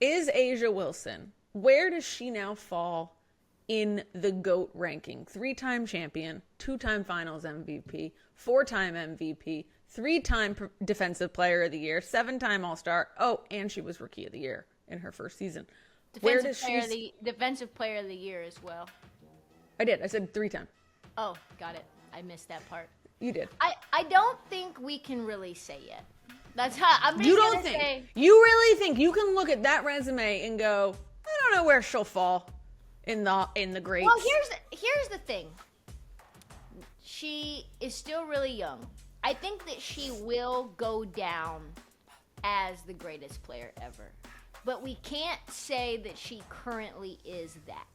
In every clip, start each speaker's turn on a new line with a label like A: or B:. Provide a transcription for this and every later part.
A: is A'ja Wilson, where does she now fall in the GOAT ranking? 3-time champion, 2-time finals MVP, 4-time MVP, 3-time defensive player of the year, 7-time All-Star. Oh, and she was rookie of the year in her first season.
B: Defensive player of the year as well.
A: I did. I said 3-time.
B: Oh, got it. I missed that part.
A: You did.
B: I don't think we can really say yet. That's how I'm just
A: You don't
B: gonna
A: think?
B: say.
A: You really think you can look at that resume and go, I don't know where she'll fall in the grades?
B: Well, here's the thing. She is still really young. I think that she will go down as the greatest player ever. But we can't say that she currently is that.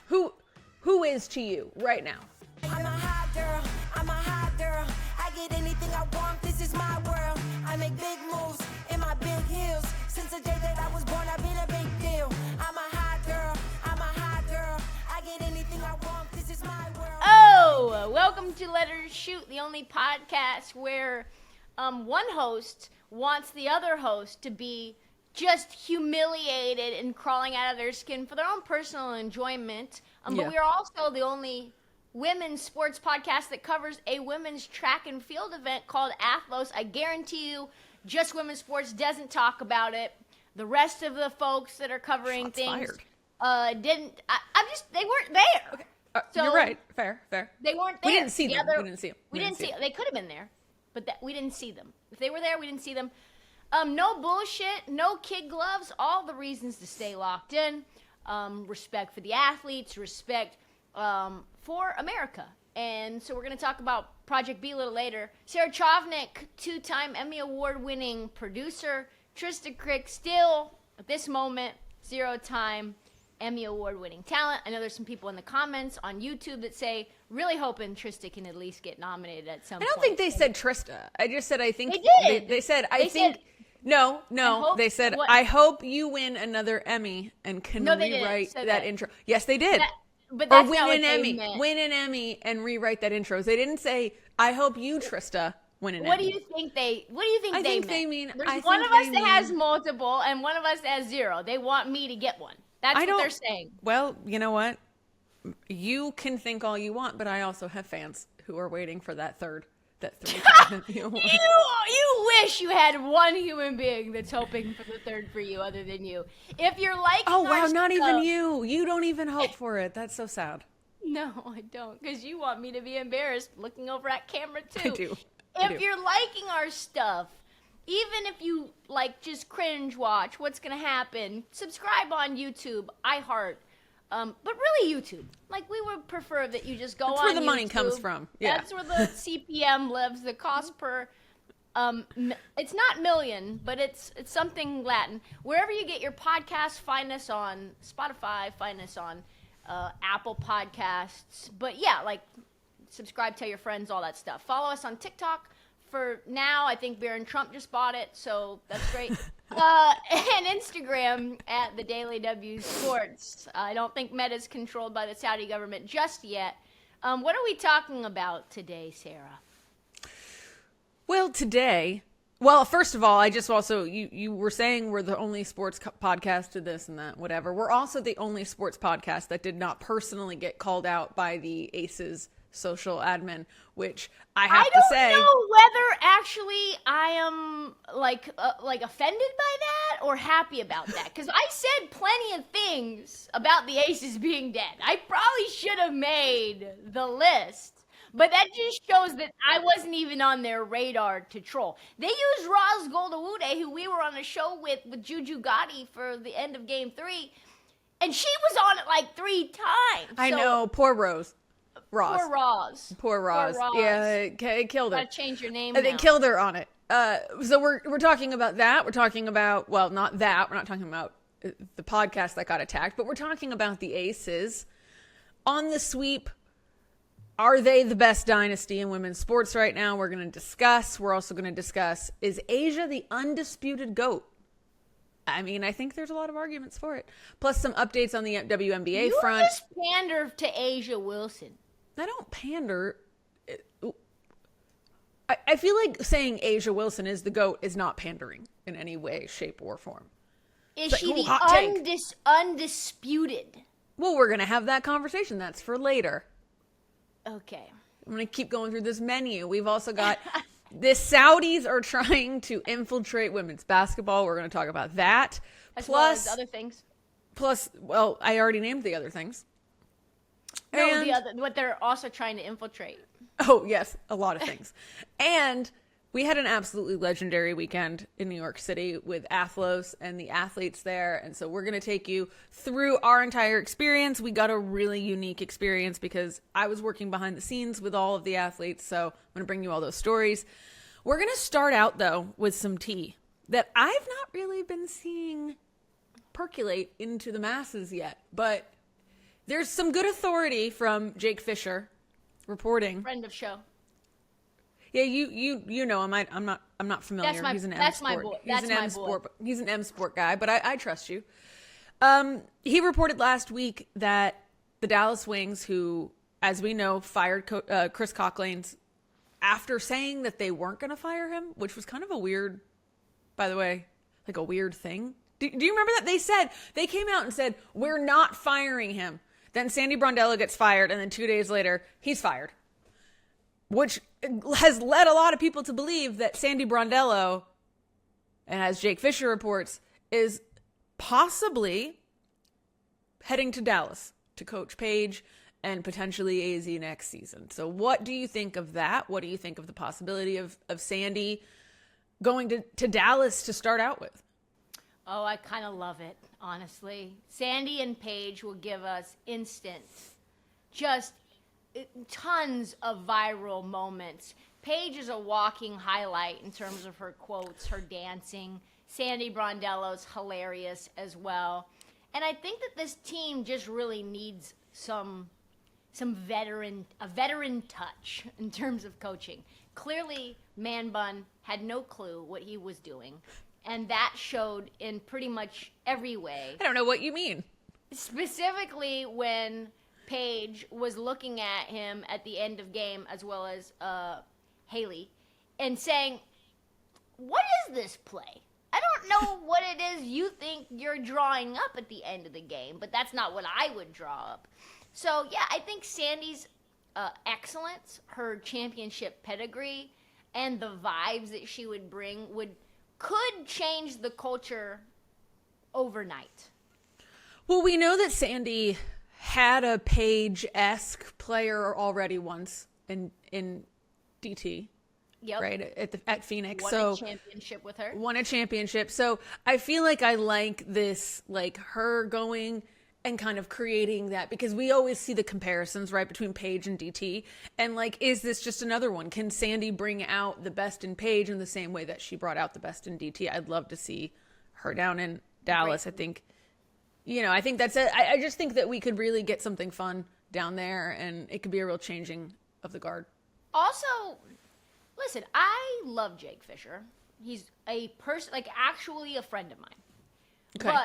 A: Who is to you right now?
C: I'm a hot girl, I'm a hot girl. I get anything I want, this is my world. I make big moves in my big heels. Since the day that I was born, I've been a big deal. I'm a hot girl, I'm a hot girl. I get anything I want, this is my world.
B: Oh, welcome to Let Her Shoot, the only podcast where one host wants the other host to be just humiliated and crawling out of their skin for their own personal enjoyment. But we are also the only women's sports podcast that covers a women's track and field event called Athlos. I guarantee you, Just Women's Sports doesn't talk about it. The rest of the folks that are covering
A: Shots
B: things
A: fired.
B: didn't. They weren't there.
A: Okay.
B: So
A: you're right. Fair.
B: They weren't there.
A: We didn't see them.
B: We didn't see them. They could have been there, but we didn't see them. If they were there, we didn't see them. No bullshit, no kid gloves, all the reasons to stay locked in. Respect for the athletes, respect for America. And so we're going to talk about Project B a little later. Sarah Chovnick, 2-time Emmy Award-winning producer. Trysta Krick, still, at this moment, 0-time Emmy Award-winning talent. I know there's some people in the comments on YouTube that say, really hoping Trysta can at least get nominated at some point.
A: I don't think they said Trysta. I just said I think.
B: They did.
A: They said I think. No. They said, I hope you win another Emmy and can rewrite that intro. Yes, they did.
B: But that's not
A: win
B: what
A: an
B: they
A: Emmy.
B: meant.
A: Win an Emmy and rewrite that intro. They didn't say, I hope you, Trysta, win an
B: What
A: Emmy.
B: do you think they meant?
A: They mean.
B: There's one of us that has multiple and one of us that has 0. They want me to get one. That's what they're saying.
A: Well, you know what? You can think all you want, but I also have fans who are waiting for that 3rd Emmy award.
B: You wish you had one human being that's hoping for the 3rd for you other than you. If you're like,
A: not even you. You don't even hope for it. That's so sad.
B: No, I don't, because you want me to be embarrassed looking over at camera too.
A: I do.
B: If you're liking our stuff, even if you just cringe watch what's gonna happen, subscribe on YouTube, iHeart. But really YouTube. We would prefer that you just go on
A: That's where the
B: YouTube.
A: money comes from. Yeah.
B: That's where the CPM lives, the cost per, it's not million, but it's something Latin. Wherever you get your podcasts, find us on Spotify, find us on Apple Podcasts. But yeah, subscribe, tell your friends, all that stuff. Follow us on TikTok. For now, I think Barron Trump just bought it, so that's great. And Instagram at the Daily W Sports. I don't think Meta's controlled by the Saudi government just yet. What are we talking about today, Sarah?
A: Well, first of all, I just also, you were saying we're the only sports podcast to this and that, whatever. We're also the only sports podcast that did not personally get called out by the Aces social admin, which I have to say. I don't
B: know whether actually I am offended by that or happy about that, because I said plenty of things about the Aces being dead. I probably should have made the list, but that just shows that I wasn't even on their radar to troll. They used Roz Goldawude, who we were on a show with Juju Gotti for the end of Game 3, and she was on it 3 times.
A: I know, poor Roz.
B: Poor Roz.
A: Yeah, it killed her.
B: Gotta change your name.
A: They killed her on it. So we're talking about that. We're talking about, well, not that. We're not talking about the podcast that got attacked, but we're talking about the Aces on the sweep. Are they the best dynasty in women's sports right now? We're going to discuss. We're also going to discuss, is A'ja the undisputed GOAT? I mean, I think there's a lot of arguments for it. Plus some updates on the WNBA front.
B: You just pander to A'ja Wilson.
A: I don't pander. I feel like saying A'ja Wilson is the GOAT is not pandering in any way, shape, or form.
B: Is
A: But,
B: she the
A: hot take.
B: undisputed?
A: Well, we're going to have that conversation. That's for later.
B: Okay.
A: I'm going to keep going through this menu. We've also got the Saudis are trying to infiltrate women's basketball. We're going to talk about that.
B: As well as other things.
A: Plus, well, I already named the other things.
B: No,
A: And-
B: what they're also trying to infiltrate.
A: Oh, yes, a lot of things. And we had an absolutely legendary weekend in New York City with Athlos and the athletes there. And so we're going to take you through our entire experience. We got a really unique experience because I was working behind the scenes with all of the athletes. So I'm going to bring you all those stories. We're going to start out, though, with some tea that I've not really been seeing percolate into the masses yet. But there's some good authority from Jake Fisher reporting.
B: Friend of show.
A: Yeah, you know him. I'm not familiar.
B: He's an M sport.
A: He's an M sport guy, but I trust you. He reported last week that the Dallas Wings, who, as we know, fired Chris Coughlin after saying that they weren't going to fire him, which was kind of a weird, by the way, like a weird thing. Do you remember that? They came out and said, we're not firing him. Then Sandy Brondello gets fired, and then 2 days later, he's fired. Which has led a lot of people to believe that Sandy Brondello, and as Jake Fisher reports, is possibly heading to Dallas to coach Paige and potentially AZ next season. So what do you think of that? What do you think of the possibility of Sandy going to Dallas to start out with?
B: Oh, I kind of love it, honestly. Sandy and Paige will give us instant, just tons of viral moments. Paige is a walking highlight in terms of her quotes, her dancing. Sandy Brondello's hilarious as well. And I think that this team just really needs a veteran touch in terms of coaching. Clearly, Man Bun had no clue what he was doing. And that showed in pretty much every way.
A: I don't know what you mean.
B: Specifically when Paige was looking at him at the end of game, as well as Haley, and saying, what is this play? I don't know what it is you think you're drawing up at the end of the game, but that's not what I would draw up. So, yeah, I think Sandy's excellence, her championship pedigree, and the vibes that she would bring could change the culture overnight.
A: Well, we know that Sandy had a Paige-esque player already once in DT.
B: Yep.
A: Right, at Phoenix.
B: Won a championship with her.
A: Won a championship. So I feel like I like this, like her going and kind of creating that, because we always see the comparisons, right, between Paige and DT. And like, is this just another one? Can Sandy bring out the best in Paige in the same way that she brought out the best in DT? I'd love to see her down in Dallas. Great. I think, I think that's it. I just think that we could really get something fun down there, and it could be a real changing of the guard.
B: Also, listen, I love Jake Fisher. He's a person, like actually a friend of mine.
A: Okay.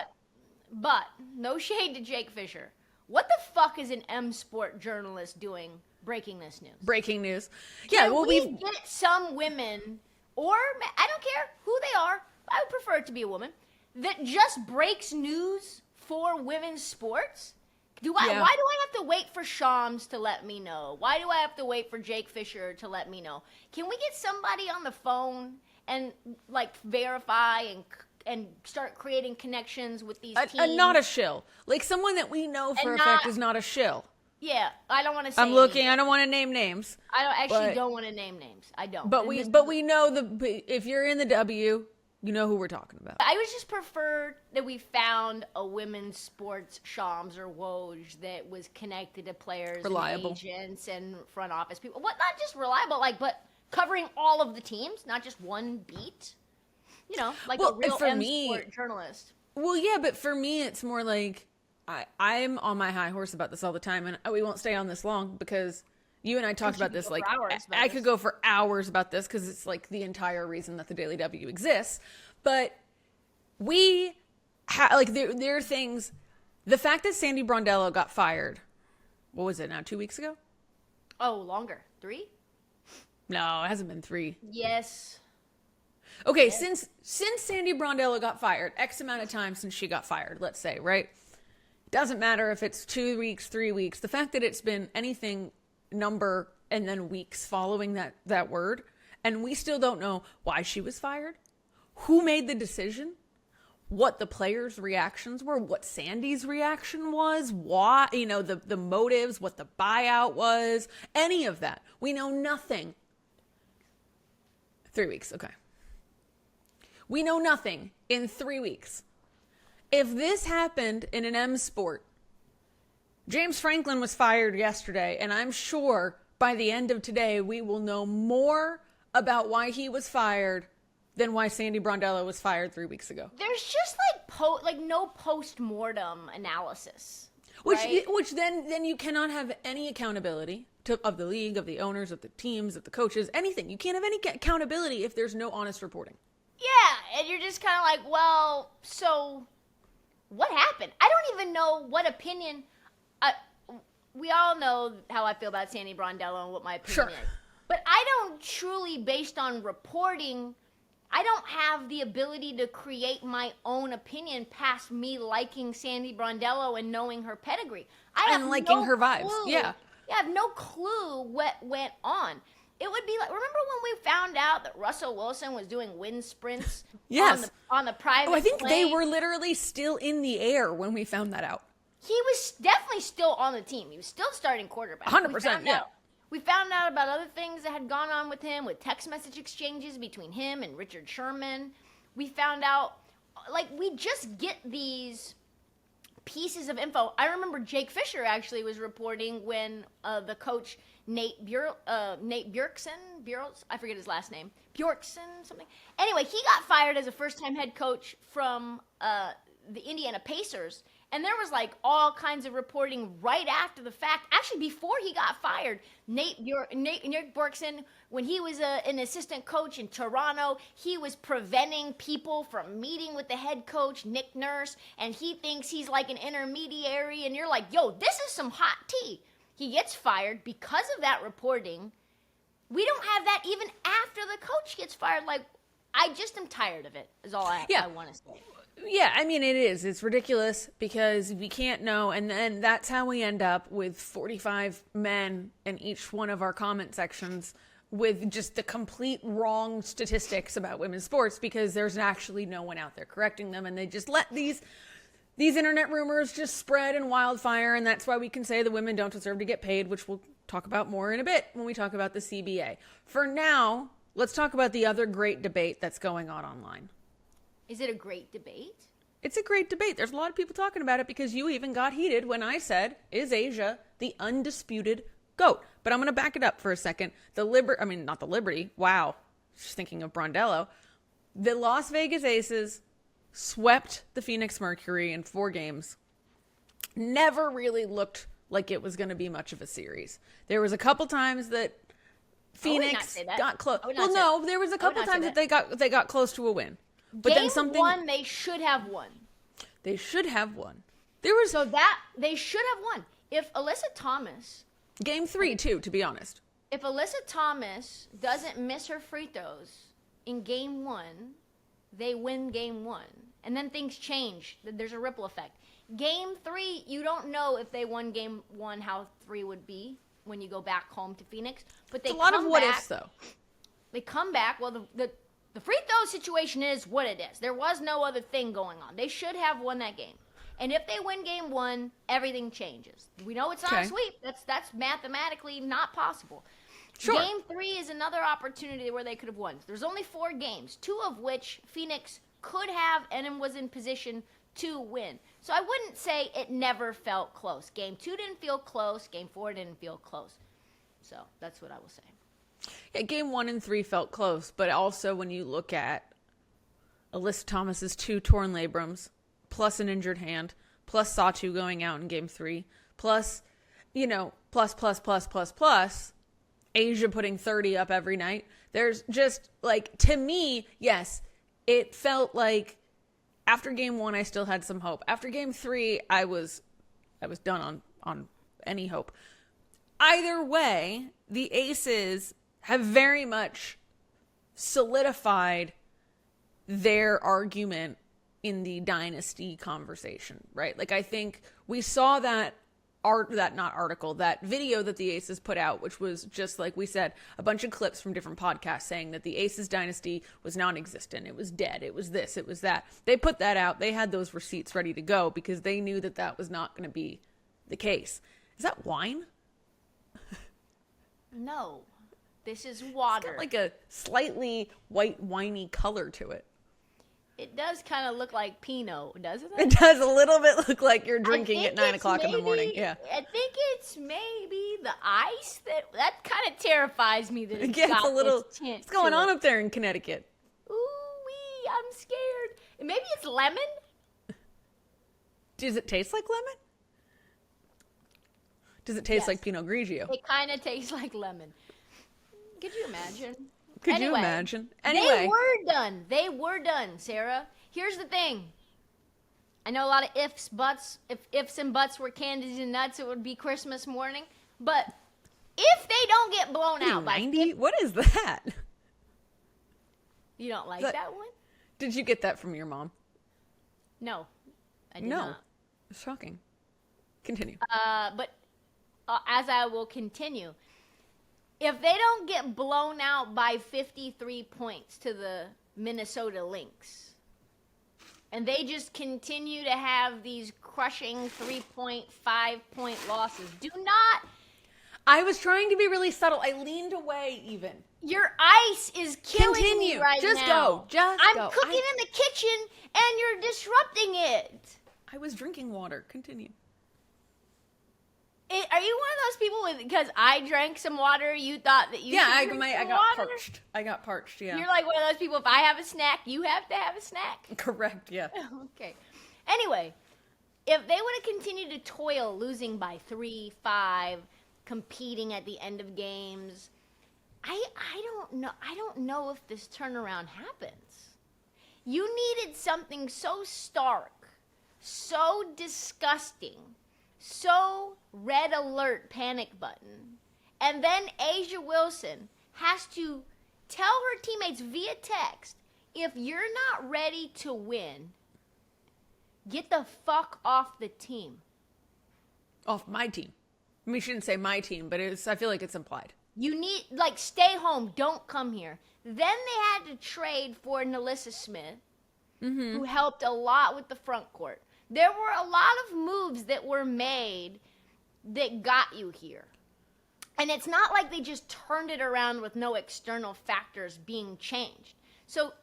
B: But no shade to Jake Fisher. What the fuck is an M Sport journalist doing breaking this news?
A: Breaking news.
B: Can we get some women, or I don't care who they are, I would prefer it to be a woman, that just breaks news for women's sports? Why do I have to wait for Shams to let me know? Why do I have to wait for Jake Fisher to let me know? Can we get somebody on the phone and like verify and start creating connections with these teams?
A: Not a shill. Like someone that we know for a fact is not a shill.
B: Yeah, I don't want to say
A: I'm looking.
B: anything.
A: I don't want to name names.
B: I don't want to name names. I don't.
A: But we know if you're in the W, you know who we're talking about.
B: I would just prefer that we found a women's sports Shams or Woj that was connected to players,
A: reliable,
B: and agents, and front office people. What? Not just reliable, but covering all of the teams, not just one beat. A real M-sport journalist.
A: Well, yeah, but for me, it's more like I'm on my high horse about this all the time, and we won't stay on this long because you and I talked about this. Like, I could go for hours about this because it's like the entire reason that the Daily W exists. But we there are things. The fact that Sandy Brondello got fired, what was it now? 2 weeks ago?
B: Oh, longer. 3?
A: No, it hasn't been 3.
B: Yes.
A: Okay, since Sandy Brondello got fired, X amount of time since she got fired, let's say, right? Doesn't matter if it's 2 weeks, 3 weeks. The fact that it's been anything number and then weeks following that word, and we still don't know why she was fired, who made the decision, what the players' reactions were, what Sandy's reaction was, why, the motives, what the buyout was, any of that. We know nothing. 3 weeks, okay. We know nothing in 3 weeks. If this happened in an M sport, James Franklin was fired yesterday, and I'm sure by the end of today we will know more about why he was fired than why Sandy Brondello was fired 3 weeks ago.
B: There's just no post-mortem analysis.
A: Which then you cannot have any accountability of the league, of the owners, of the teams, of the coaches, anything. You can't have any accountability if there's no honest reporting.
B: Yeah, and you're just kind of like, well, so what happened? I don't even know what opinion. We all know how I feel about Sandy Brondello and what my opinion is. But I don't truly, based on reporting, I don't have the ability to create my own opinion past me liking Sandy Brondello and knowing her pedigree.
A: And liking her vibes. Yeah.
B: I have no clue what went on. It would be like, remember when we found out that Russell Wilson was doing wind sprints
A: yes.
B: on the private plane?
A: I think they were literally still in the air when we found that out.
B: He was definitely still on the team. He was still starting quarterback.
A: 100%, yeah.
B: We found out about other things that had gone on with him, with text message exchanges between him and Richard Sherman. We found out, we just get these pieces of info. I remember Jake Fisher actually was reporting when the coach Nate Bjorkson, I forget his last name, Bjorkson something. Anyway, he got fired as a first-time head coach from the Indiana Pacers. And there was all kinds of reporting right after the fact. Actually, before he got fired, Nate Bjorkson, when he was an assistant coach in Toronto, he was preventing people from meeting with the head coach, Nick Nurse, and he thinks he's like an intermediary. And you're like, yo, this is some hot tea. He gets fired because of that reporting. We don't have that even after the coach gets fired. I just am tired of it, is all I want to say.
A: Yeah, I mean, it is. It's ridiculous because we can't know. And then that's how we end up with 45 men in each one of our comment sections with just the complete wrong statistics about women's sports because there's actually no one out there correcting them. And they just let these internet rumors just spread in wildfire. And that's why we can say the women don't deserve to get paid, which we'll talk about more in a bit when we talk about the CBA. For now, let's talk about the other great debate that's going on online.
B: Is it a great debate?
A: It's a great debate. There's a lot of people talking about it because you even got heated when I said, is Asia the undisputed GOAT? But I'm going to back it up for a second. Not the Liberty. Wow. Just thinking of Brondello. The Las Vegas Aces swept the Phoenix Mercury in 4 games. Never really looked like it was going to be much of a series. There was a couple times that Phoenix got close. Well, no, there was a couple times that they got close to a win. But
B: Game 1, they should have won.
A: They should have won.
B: They should have won. If Alyssa Thomas...
A: Game 3, too, to be honest.
B: If Alyssa Thomas doesn't miss her free throws in Game 1, they win Game 1. And then things change. There's a ripple effect. Game 3, you don't know if they won Game 1, how 3 would be when you go back home to Phoenix. But
A: it's a lot of what ifs, though.
B: They come back. Well, the free throw situation is what it is. There was no other thing going on. They should have won that game. And if they win Game 1, everything changes. We know it's not a sweep. That's mathematically not possible. Sure. Game 3 is another opportunity where they could have won. There's only 4 games, 2 of which Phoenix could have and was in position to win. So I wouldn't say it never felt close. Game 2 didn't feel close. Game 4 didn't feel close. So that's what I will say.
A: Yeah, Game 1 and 3 felt close, but also when you look at Alyssa Thomas's 2 torn labrums, plus an injured hand, plus Satu going out in Game 3, plus, plus, Asia putting 30 up every night. There's just, to me, yes, it felt like after Game 1, I still had some hope. After Game 3, I was done on any hope. Either way, the Aces have very much solidified their argument in the dynasty conversation, right? Like, I think we saw that that video that the Aces put out, which was just, like we said, a bunch of clips from different podcasts saying that the Aces dynasty was non-existent. It was dead. It was this, it was that. They put that out. They had those receipts ready to go because they knew that that was not going to be the case. Is that wine?
B: No, this is water.
A: It's got like a slightly white winey color to it.
B: It does kind of look like Pinot, doesn't it?
A: It does a little bit look like you're drinking at 9 o'clock in the morning. Yeah.
B: I think it's maybe the ice that kind of terrifies me. That it's
A: It
B: got
A: a little.
B: this tint
A: What's going
B: to
A: on
B: it.
A: up there in Connecticut?
B: Ooh-wee, I'm scared. Maybe it's lemon?
A: Does it taste like lemon? Does it taste
B: Yes.
A: like Pinot Grigio?
B: It kind of tastes like lemon. Could you imagine?
A: Could you imagine? Anyway.
B: They were done, Sarah. Here's the thing. I know a lot of ifs, buts. If ifs and buts were candies and nuts, it would be Christmas morning. But if they don't get blown out by
A: 90? What is that?
B: You don't like
A: That-
B: that one?
A: Did you get that from your mom?
B: No, I did
A: No.
B: not.
A: It's shocking. Continue.
B: But as I will continue, if they don't get blown out by 53 points to the Minnesota Lynx, and they just continue to have these crushing 3.5-point losses, do not.
A: I was trying to be really subtle. I leaned away even.
B: Your ice is killing
A: Continue.
B: me right
A: Just
B: now.
A: go. Just
B: I'm
A: go.
B: cooking in the kitchen, and you're disrupting it.
A: I was drinking water. Continue.
B: Are you one of those people because I drank some water, you thought that you should
A: I
B: drink
A: got
B: some water?
A: parched. I got parched, yeah.
B: You're like one of those people, if I have a snack, you have to have a snack?
A: Correct, yeah.
B: Okay. Anyway, if they would have continued to toil, losing by 3, 5, competing at the end of games, I don't know if this turnaround happens. You needed something so stark, so disgusting, so red alert panic button, and then A'ja Wilson has to tell her teammates via text, if you're not ready to win, get the fuck off the team.
A: Off my team. I mean, you shouldn't say my team, but I feel like it's implied.
B: You need, stay home, don't come here. Then they had to trade for Nalissa Smith, who helped a lot with the front court. There were a lot of moves that were made that got you here. And it's not like they just turned it around with no external factors being changed. So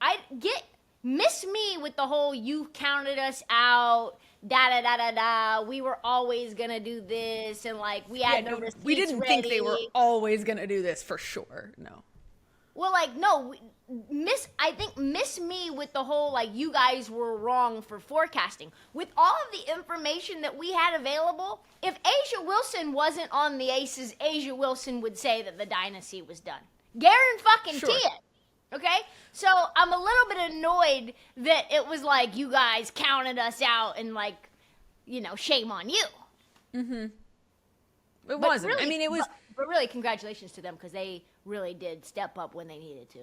B: miss me with the whole you counted us out, da-da-da-da-da, we were always going to do this, and we had the receipts
A: we didn't
B: ready.
A: think they were always going to do this for sure, no.
B: Well, no, miss me with the whole, you guys were wrong for forecasting. With all of the information that we had available, if A'ja Wilson wasn't on the Aces, A'ja Wilson would say that the dynasty was done. Guarantee it. Okay? So I'm a little bit annoyed that it was you guys counted us out and shame on you.
A: Mm-hmm. It wasn't.
B: Really,
A: I mean, it was.
B: But really, congratulations to them because they really did step up when they needed to.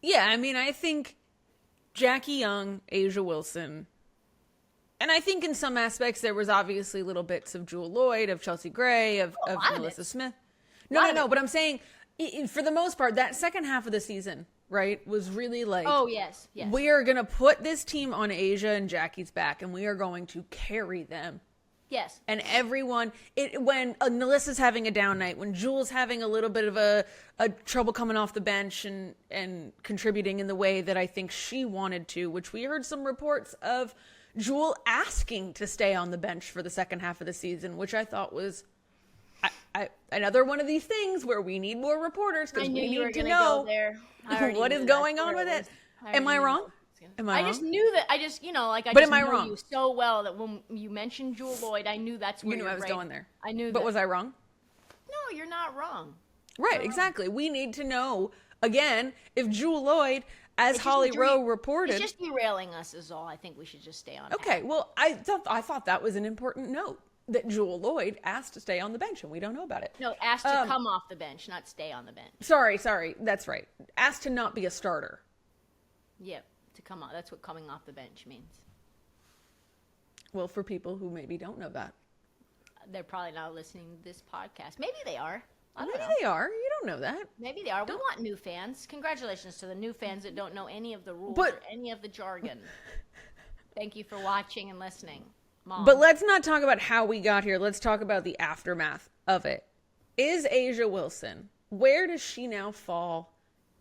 A: Yeah, I mean, I think Jackie Young, A'ja Wilson, and I think in some aspects there was obviously little bits of Jewel Lloyd, of Chelsea Gray, of Melissa Smith. No, but I'm saying for the most part, that second half of the season, right, was really
B: oh, yes.
A: we are going to put this team on A'ja and Jackie's back, and we are going to carry them.
B: Yes.
A: And everyone, when Melissa's having a down night, when Jewel's having a little bit of a trouble coming off the bench and contributing in the way that I think she wanted to, which we heard some reports of Jewel asking to stay on the bench for the second half of the season, which I thought was another one of these things where we need more reporters because we need to know what is going on with it. Am I wrong?
B: I just knew that. I just know you so well that when you mentioned Jewel Lloyd, I knew that's where
A: you knew I was going there.
B: I knew.
A: But was I wrong?
B: No, you're not wrong.
A: Right, exactly. We need to know again if Jewel Lloyd, as Holly Rowe reported,
B: it's just derailing us is all. I think we should just stay on.
A: Okay, well, I thought that was an important note that Jewel Lloyd asked to stay on the bench, and we don't know about it.
B: No, asked to come off the bench, not stay on the bench.
A: Sorry, that's right. Asked to not be a starter.
B: Yep. to come on. That's what coming off the bench means.
A: Well, for people who maybe don't know that.
B: They're probably not listening to this podcast. Maybe they are. I don't
A: Maybe
B: know.
A: they are. You don't know that.
B: Maybe they are. We want new fans. Congratulations to the new fans that don't know any of the rules
A: But-
B: or any of the jargon. Thank you for watching and listening, Mom.
A: But let's not talk about how we got here. Let's talk about the aftermath of it. Is A'ja Wilson, where does she now fall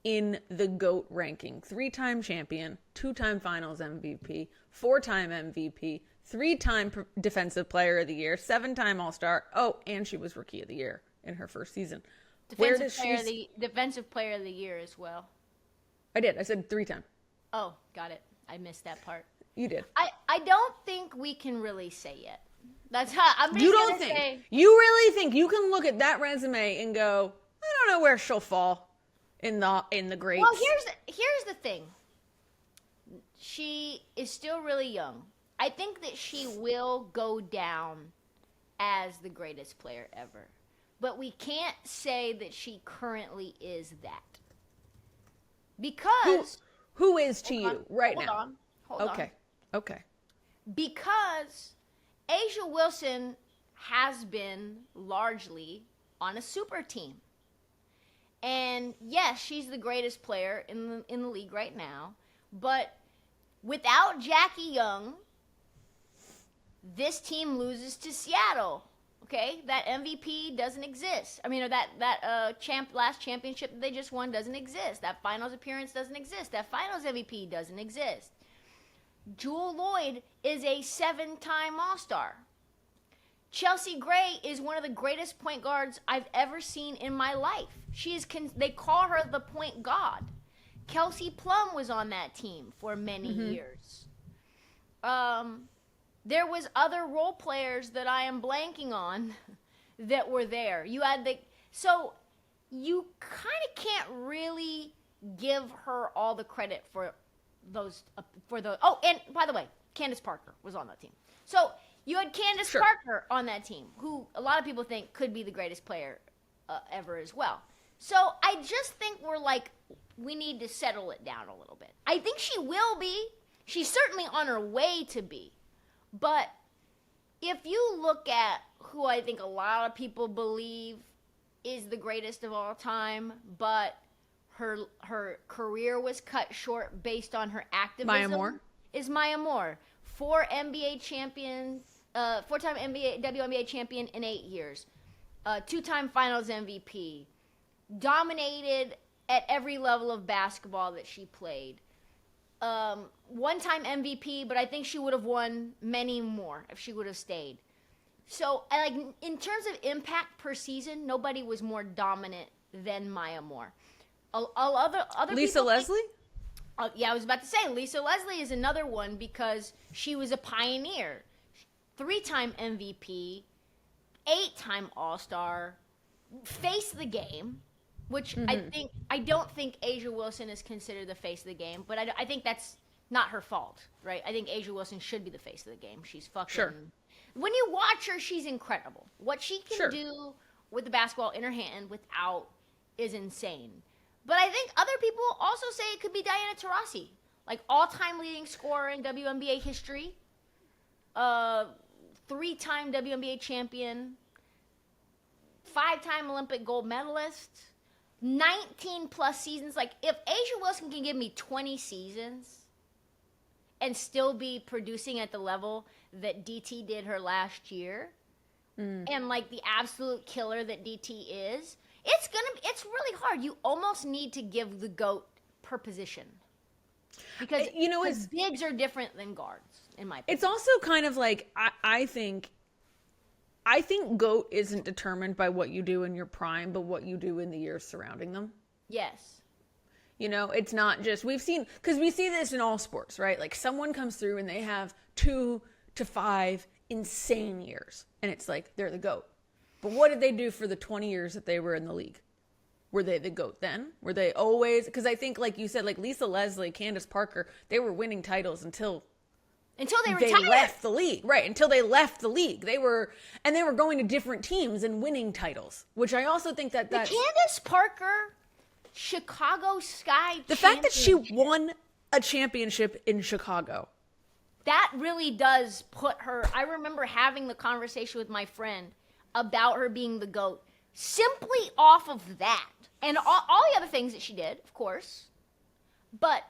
A: in the GOAT ranking? 3-time champion, 2-time finals MVP, 4-time MVP, 3-time defensive player of the year, 7-time All-Star. Oh, and she was rookie of the year in her first season.
B: Defensive player of the year as well.
A: I did. I said 3-time.
B: Oh, got it. I missed that part.
A: You did.
B: I don't think we can really say yet. That's how I'm just
A: You
B: gonna
A: don't think?
B: say.
A: You really think you can look at that resume and go, I don't know where she'll fall in the grades?
B: Well, here's the thing. She is still really young. I think that she will go down as the greatest player ever. But we can't say that she currently is that. Because
A: who is to you right
B: hold
A: now?
B: on. Hold on.
A: Okay.
B: Because A'ja Wilson has been largely on a super team. And yes, she's the greatest player in the league right now. But without Jackie Young, this team loses to Seattle. Okay, that MVP doesn't exist. I mean, or that last championship that they just won doesn't exist. That finals appearance doesn't exist. That finals MVP doesn't exist. Jewel Lloyd is a 7-time All-Star. Chelsea Gray is one of the greatest point guards I've ever seen in my life. They call her the point god. Kelsey Plum was on that team for many years. There was other role players that I am blanking on that were there. So you kind of can't really give her all the credit for those. Oh, and by the way, Candace Parker was on that team. So you had Candace Parker on that team, who a lot of people think could be the greatest player ever as well. So I just think we need to settle it down a little bit. I think she will be. She's certainly on her way to be. But if you look at who I think a lot of people believe is the greatest of all time, but her career was cut short based on her activism.
A: Maya Moore?
B: Is Maya Moore. 4-time WNBA champion in 8 years. 2-time finals MVP. Dominated at every level of basketball that she played. 1-time MVP, but I think she would have won many more if she would have stayed. So, in terms of impact per season, nobody was more dominant than Maya Moore. Other
A: Lisa Leslie?
B: Yeah, I was about to say Lisa Leslie is another one because she was a pioneer. 3-time MVP, 8-time All-Star, face of the game. Which I don't think A'ja Wilson is considered the face of the game, but I think that's not her fault, right? I think A'ja Wilson should be the face of the game. She's fucking...
A: Sure.
B: When you watch her, she's incredible. What she can do with the basketball in her hand without is insane. But I think other people also say it could be Diana Taurasi, all-time leading scorer in WNBA history, 3-time WNBA champion, 5-time Olympic gold medalist, 19 plus seasons. If A'ja Wilson can give me 20 seasons and still be producing at the level that DT did her last year, and the absolute killer that DT is, it's really hard. You almost need to give the GOAT per position. Because bigs are different than guards, in my opinion.
A: It's also kind of I think GOAT isn't determined by what you do in your prime, but what you do in the years surrounding them.
B: Yes.
A: It's not just, we see this in all sports, right? Someone comes through and they have 2 to 5 insane years, and it's they're the GOAT. But what did they do for the 20 years that they were in the league? Were they the GOAT then? Were they always, because I think you said, Lisa Leslie, Candace Parker, they were winning titles until
B: they retired.
A: Left the league, right? Until they left the league, they were going to different teams and winning titles, which I also think that's
B: Candace Parker Chicago Sky.
A: The fact that she won a championship in Chicago.
B: That really does put her. I remember having the conversation with my friend about her being the GOAT simply off of that. And all the other things that she did, of course. But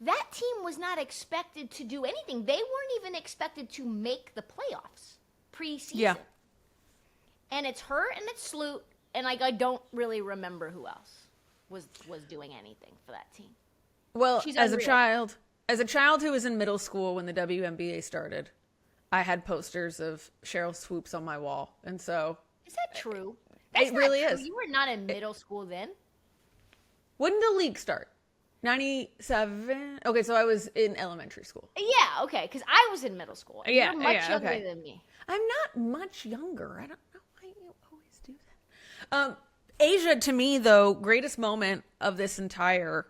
B: that team was not expected to do anything. They weren't even expected to make the playoffs preseason.
A: Yeah.
B: And it's her and it's Sloot. And like I don't really remember who else was doing anything for that team.
A: Well,
B: She's
A: as
B: unreal.
A: a child who was in middle school when the WNBA started, I had posters of Cheryl Swoops on my wall. And so
B: Is that true?
A: It really
B: true.
A: is.
B: You were not in middle school then?
A: when did the league start? 97? Okay, so I was in elementary school.
B: Yeah, okay, because I was in middle school. And
A: Yeah,
B: you're much
A: yeah,
B: younger
A: okay.
B: than me.
A: I'm not much younger. I don't know why you always do that. Asia, to me, though, greatest moment of this entire,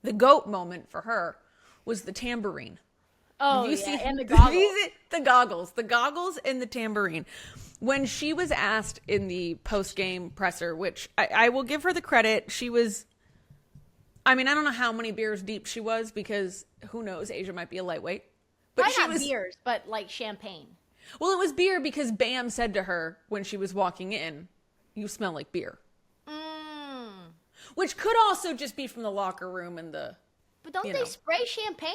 A: the GOAT moment for her was the tambourine.
B: Oh,
A: You
B: yeah,
A: see-
B: and the goggles.
A: The goggles and the tambourine. When she was asked in the post-game presser, which I will give her the credit, she was, I mean, I don't know how many beers deep she was because who knows, Asia might be a lightweight. But
B: Probably
A: she
B: not
A: was,
B: beers, but like champagne.
A: well, it was beer because Bam said to her when she was walking in, "You smell like beer." Which could also just be from the locker room and the,
B: But don't
A: You
B: they
A: know.
B: spray champagne?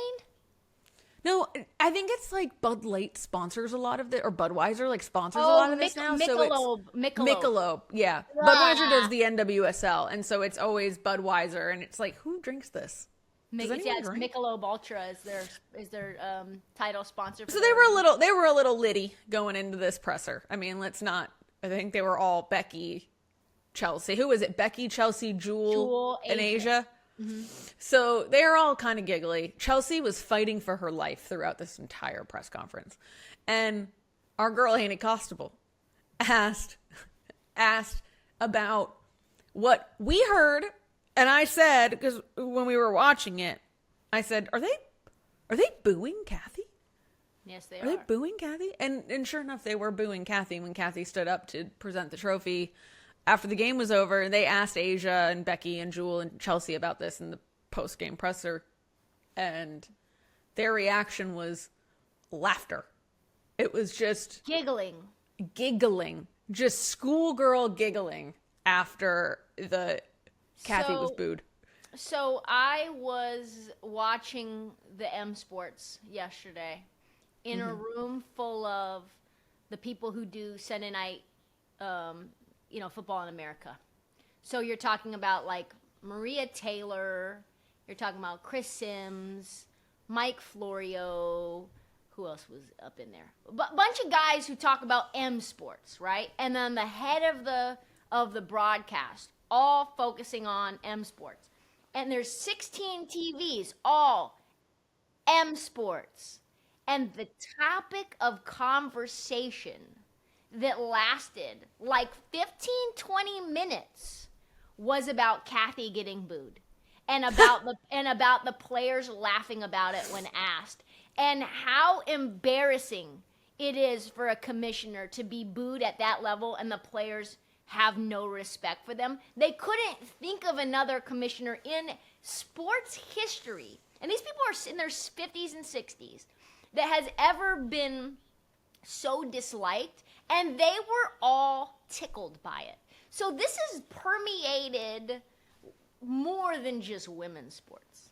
A: no, I think it's like Bud Light sponsors a lot of the, or Budweiser like sponsors a lot of this now. So it's Michelob, yeah. Budweiser does the NWSL, and so it's always Budweiser, and it's like, who drinks this? Does anyone
B: It's
A: drink?
B: Michelob Ultra is their title sponsor. For
A: So they were a little litty going into this presser. I mean, let's not. I think they were all Becky, Chelsea. Who was it? Becky, Chelsea, Jewel, and Asia. So they're all kind of giggly. Chelsea was fighting for her life throughout this entire press conference, and our girl Annie Costable asked about what we heard, and I said, because when we were watching it, I said, "Are they booing Cathy?
B: Yes, they
A: Are they booing Cathy?" And sure enough, they were booing Cathy when Cathy stood up to present the trophy after the game was over. And they asked Asia and Becky and Jewel and Chelsea about this in the post-game presser. And their reaction was laughter. It was just giggling, just schoolgirl giggling after the Cathy was booed.
B: So I was watching the M Sports yesterday in a room full of the people who do Sunday night, football in America. So you're talking about like Maria Taylor, you're talking about Chris Sims, Mike Florio, who else was up in there? Bunch of guys who talk about M Sports, right? And then the head of the broadcast, all focusing on M Sports. And there's 16 TVs, all M Sports. And the topic of conversation that lasted like 15, 20 minutes was about Cathy getting booed and about the players laughing about it when asked, and how embarrassing it is for a commissioner to be booed at that level and the players have no respect for them. They couldn't think of another commissioner in sports history, and these people are in their 50s and 60s, that has ever been so disliked, and they were all tickled by it. So this has permeated more than just women's sports.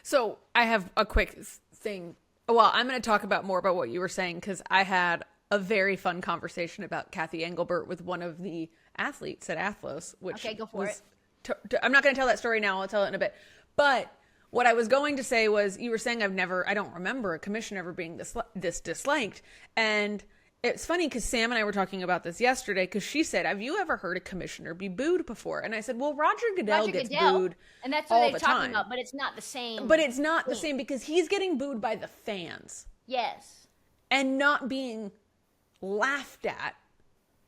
A: So I have a quick thing. Well, I'm going to talk about more about what you were saying because I had a very fun conversation about Cathy Engelbert with one of the athletes at Athlos, which
B: Okay, go for it.
A: I'm not going to tell that story now. I'll tell it in a bit. But what I was going to say was, you were saying I don't remember a commissioner ever being this disliked. And it's funny because Sam and I were talking about this yesterday because she said, "Have you ever heard a commissioner be booed before?" And I said, "Well, Roger Goodell gets booed
B: and that's
A: all
B: what
A: the
B: they're talking
A: time.
B: about, but it's not the same.
A: But it's not the same because he's getting booed by the fans
B: Yes.
A: and not being laughed at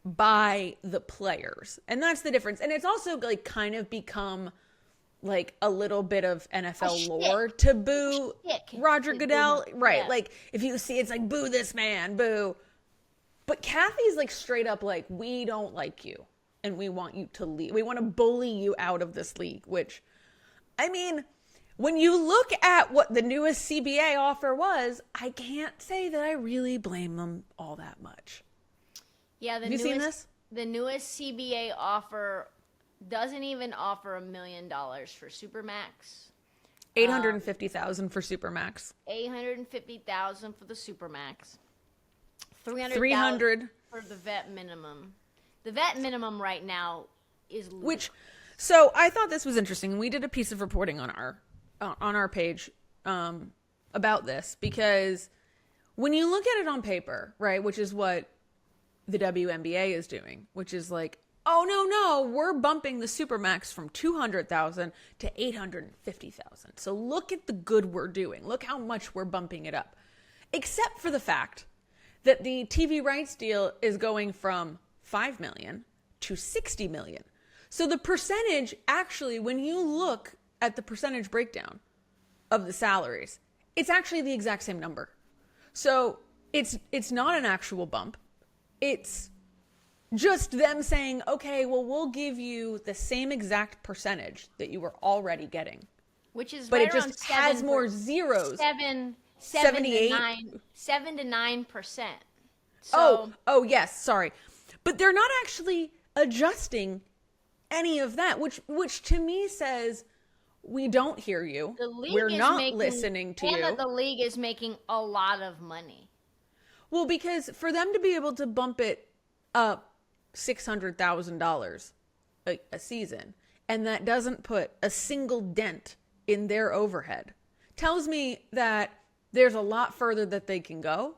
A: by the players. And that's the difference. And it's also like kind of become like a little bit of NFL lore to boo Roger Goodell. Right.
B: Yeah.
A: Like if you see, it's like, boo this man, boo. But Cathy's like straight up like, we don't like you and we want you to leave. We want to bully you out of this league, which, I mean, when you look at what the newest CBA offer was, I can't say that I really blame them all that much.
B: Yeah,
A: Have you seen this?
B: The newest CBA offer doesn't even offer $1 million for Supermax.
A: $850,000 for Supermax.
B: $850,000 for the Supermax.
A: $300,000
B: for the vet minimum. The vet minimum right now is ludicrous.
A: Which, so I thought this was interesting. We did a piece of reporting on our page about this, because when you look at it on paper, right, which is what the WNBA is doing, which is like, oh no, we're bumping the Supermax from 200,000 to 850,000. So look at the good we're doing. Look how much we're bumping it up. Except for the fact that the TV rights deal is going from 5 million to 60 million. So the percentage, actually, when you look at the percentage breakdown of the salaries, it's actually the exact same number. So it's not an actual bump. It's just them saying, okay, well, we'll give you the same exact percentage that you were already getting.
B: Which is
A: but
B: right
A: it just has more zeros.
B: 7
A: 78?
B: to 9%. So,
A: oh, yes, sorry. But they're not actually adjusting any of that, which to me says, we don't hear you. We're not listening to you.
B: And the league is making a lot of money.
A: Well, because for them to be able to bump it up $600,000 a season, and that doesn't put a single dent in their overhead, tells me that there's a lot further that they can go,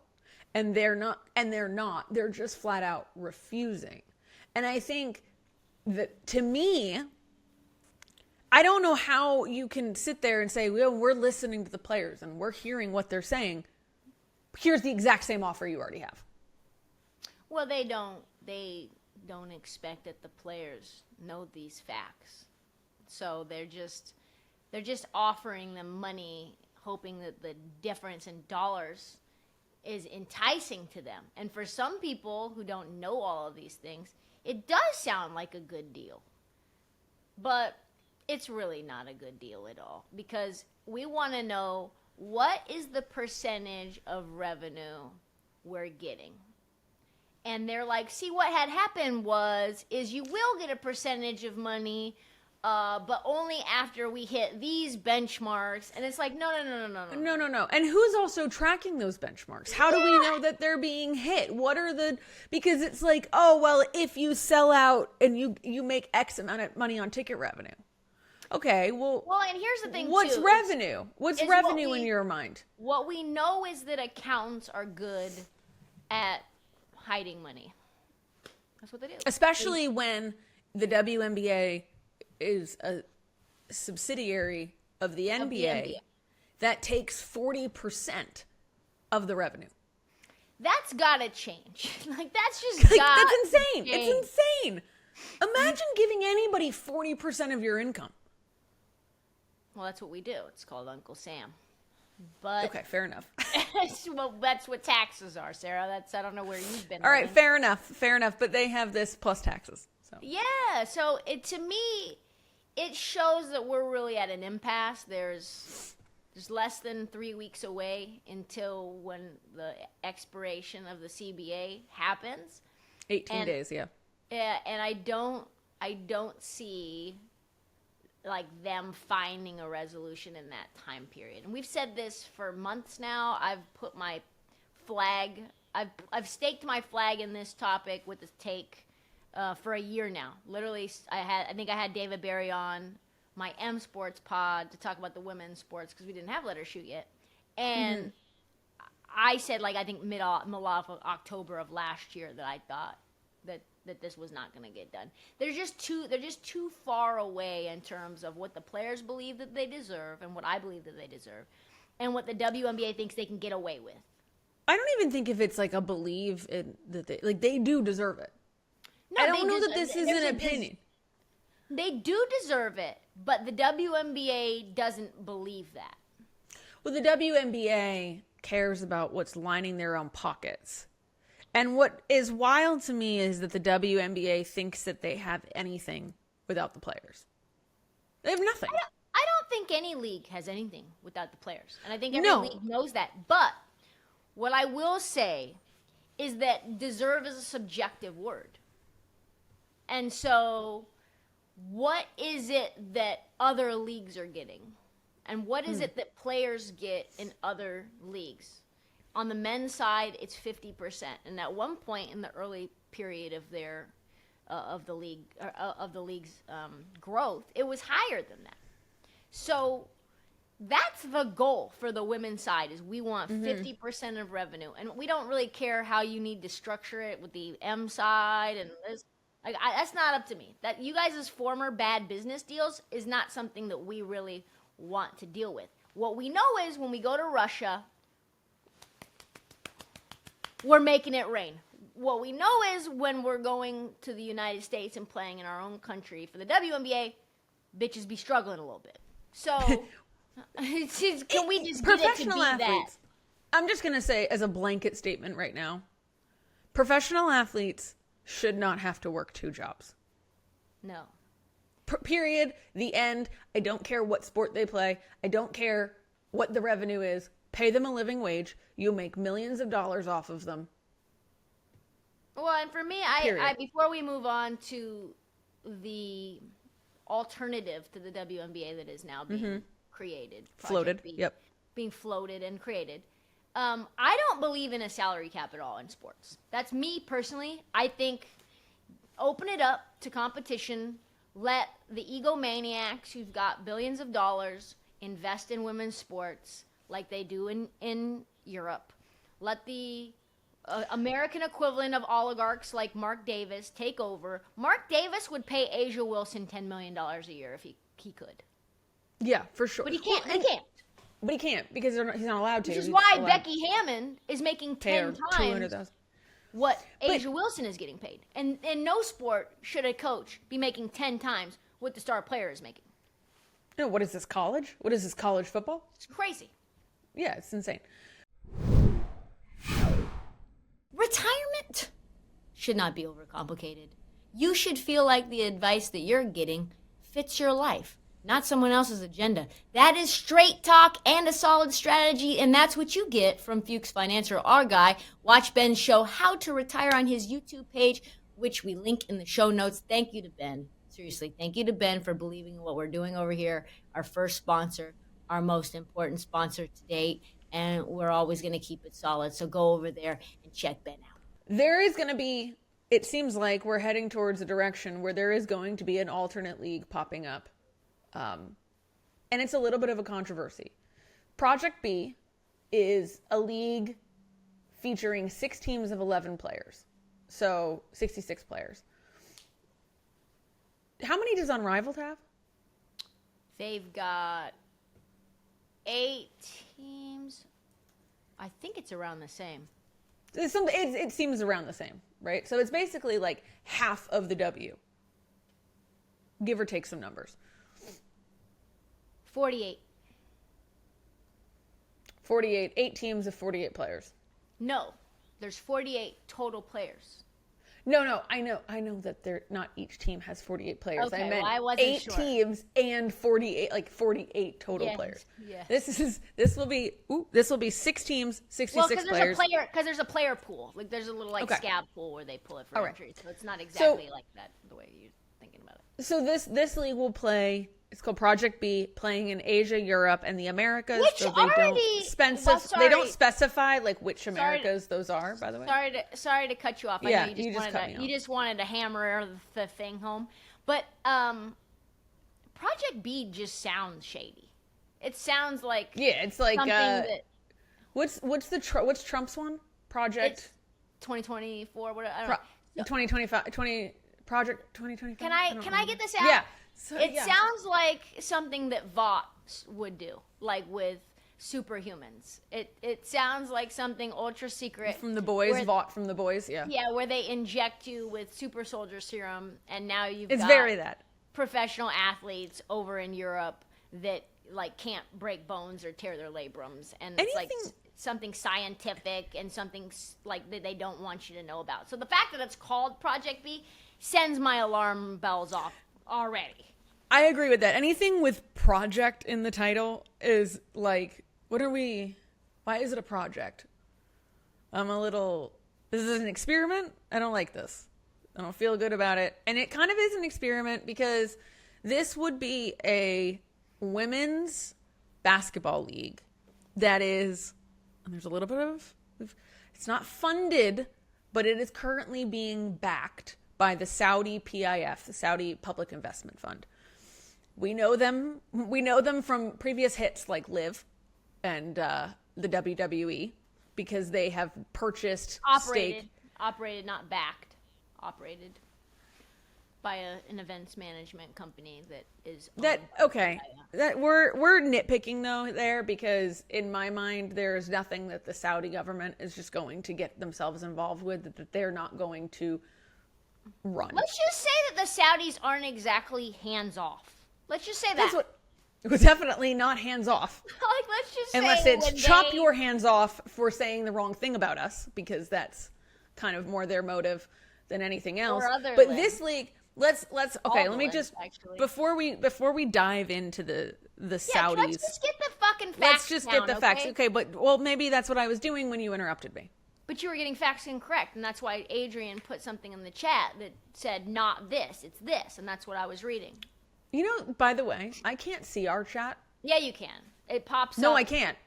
A: and they're not. They're just flat out refusing. And I think that, to me, I don't know how you can sit there and say, well, we're listening to the players and we're hearing what they're saying. Here's the exact same offer you already have.
B: Well, they don't expect that the players know these facts. So they're just offering them money, hoping that the difference in dollars is enticing to them. And for some people who don't know all of these things, it does sound like a good deal. But it's really not a good deal at all, because we want to know, what is the percentage of revenue we're getting? And they're like, see, what had happened is you will get a percentage of money, but only after we hit these benchmarks. And it's like, no.
A: No. And who's also tracking those benchmarks? How do we know that they're being hit? Because it's like, oh, well, if you sell out and you make X amount of money on ticket revenue. Okay, well,
B: and here's the thing,
A: what's
B: too.
A: revenue? What's revenue in your mind?
B: What we know is that accountants are good at hiding money. That's what they do.
A: Especially when the WNBA is a subsidiary of the NBA that takes 40% of the revenue.
B: That's gotta change. That's just
A: that's insane. It's insane. Imagine giving anybody 40% of your income.
B: Well, that's what we do. It's called Uncle Sam. But
A: okay, fair enough.
B: Well, that's what taxes are, Sarah. I don't know where you've been.
A: All right, fair enough. But they have this plus taxes. So
B: yeah. So to me, it shows that we're really at an impasse. There's less than 3 weeks away until when the expiration of the CBA happens.
A: 18 days, yeah.
B: Yeah, and I don't see like them finding a resolution in that time period. And we've said this for months now. I've put my flag, I've staked my flag in this topic with the take for a year now. Literally, I think I had David Barry on my M Sports pod to talk about the women's sports because we didn't have Let Her Shoot yet. And I said, I think mid October of last year that I thought that this was not going to get done. They're just too far away in terms of what the players believe that they deserve and what I believe that they deserve and what the WNBA thinks they can get away with.
A: I don't even think if it's like a believe in that they do deserve it. No, I don't know that this is an opinion.
B: They do deserve it, but the WNBA doesn't believe that.
A: Well, the WNBA cares about what's lining their own pockets. And what is wild to me is that the WNBA thinks that they have anything without the players. They have nothing.
B: I don't think any league has anything without the players. And I think every
A: No.
B: league knows that. But what I will say is that deserve is a subjective word. And so what is it that other leagues are getting? And what is it that players get in other leagues? On the men's side, it's 50%. And at one point in the early period of their of the league's growth, it was higher than that. So that's the goal for the women's side, is we want 50% of revenue. And we don't really care how you need to structure it with the M side and this. That's not up to me. That you guys' former bad business deals is not something that we really want to deal with. What we know is when we go to Russia, we're making it rain. What we know is when we're going to the United States and playing in our own country for the WNBA, bitches be struggling a little bit. So, can we just get it to be that?
A: I'm just going to say as a blanket statement right now, professional athletes should not have to work 2 jobs.
B: No.
A: Period. The end. I don't care what sport they play. I don't care what the revenue is. Pay them a living wage. You'll make millions of dollars off of them.
B: Well, and for me, I before we move on to the alternative to the WNBA that is now being created,
A: Floated.
B: Being floated and created. I don't believe in a salary cap at all in sports. That's me personally. I think open it up to competition. Let the egomaniacs who've got billions of dollars invest in women's sports like they do in Europe. Let the American equivalent of oligarchs like Mark Davis take over. Mark Davis would pay Asia Wilson $10 million a year if he could.
A: Yeah, for sure.
B: But he can't.
A: But he can't because he's not allowed to.
B: Which is why Becky Hammon is making 10 times what Asia Wilson is getting paid. And in no sport should a coach be making 10 times what the star player is making.
A: No, what is this, college? What is this, college football?
B: It's crazy.
A: Yeah, it's insane.
B: Retirement should not be overcomplicated. You should feel like the advice that you're getting fits your life, not someone else's agenda. That is straight talk and a solid strategy, and that's what you get from Fuchs Financial, our guy. Watch Ben's show, How to Retire, on his YouTube page, which we link in the show notes. Thank you to Ben. Seriously, thank you to Ben for believing in what we're doing over here. Our first sponsor, our most important sponsor to date, and we're always going to keep it solid. So go over there and check Ben out.
A: There is going to be, it seems like we're heading towards a direction where there is going to be an alternate league popping up. And it's a little bit of a controversy. Project B is a league featuring 6 teams of 11 players. So 66 players. How many does Unrivaled have?
B: They've got 8 teams. I think it's around the same.
A: It seems around the same, right? So it's basically like half of the W. Give or take some numbers.
B: 48.
A: 48. 8 teams of 48 players.
B: No, there's 48 total players.
A: No, I know that they're not each team has 48 players.
B: Okay,
A: I meant
B: well, I wasn't
A: 8
B: sure.
A: teams and 48 total
B: Yes,
A: players.
B: yeah.
A: This will be 6 teams, 66
B: Well,
A: players.
B: because there's a player pool. Like there's a little
A: Okay.
B: scab pool where they pull it for
A: All right.
B: injuries. So it's not exactly like that the way you're thinking about it.
A: So this league will play. It's called Project B, playing in Asia, Europe, and the Americas.
B: Which
A: so they
B: already-
A: they don't specify like which Americas those are. By the way,
B: Sorry to cut you off. I
A: Yeah,
B: know
A: you just cut me off.
B: you just wanted to hammer the thing home, but Project B just sounds shady. It sounds like
A: it's like
B: something that
A: what's Trump's one? Project
B: it's 2024. What I don't know.
A: 2025. Project 2025.
B: Can I get this out?
A: Yeah.
B: It sounds like something that Vox would do, like with superhumans. It sounds like something ultra secret
A: From the boys, Vought from the boys, yeah.
B: Yeah, where they inject you with super soldier serum, and now
A: It's
B: got
A: very that.
B: professional athletes over in Europe that like can't break bones or tear their labrums, and it's like something scientific and something like that they don't want you to know about. So the fact that it's called Project B sends my alarm bells off already.
A: I agree with that. Anything with project in the title is like, why is it a project? This is an experiment. I don't like this. I don't feel good about it. And it kind of is an experiment because this would be a women's basketball league that is, and there's a little bit of, it's not funded, but it is currently being backed by the Saudi PIF, the Saudi Public Investment Fund. We know them from previous hits like Liv and the WWE because they have purchased
B: operated, not backed, operated by an events management company that is
A: that we're nitpicking though there, because in my mind there is nothing that the Saudi government is just going to get themselves involved with that they're not going to run.
B: Let's just say that the Saudis aren't exactly hands off. Let's just say that.
A: It was definitely not hands off.
B: Like, let's just say
A: unless it's chop your hands off for saying the wrong thing about us, because that's kind of more their motive than anything else. But this league, let's okay. Let me just before we dive into the Saudis.
B: Let's just get the fucking facts.
A: Let's just get the facts. Okay, but maybe that's what I was doing when you interrupted me.
B: But you were getting facts incorrect, and that's why Adrian put something in the chat that said not this, it's this, and that's what I was reading.
A: You know, by the way, I can't see our chat.
B: Yeah, you can. It pops up.
A: No, I can't.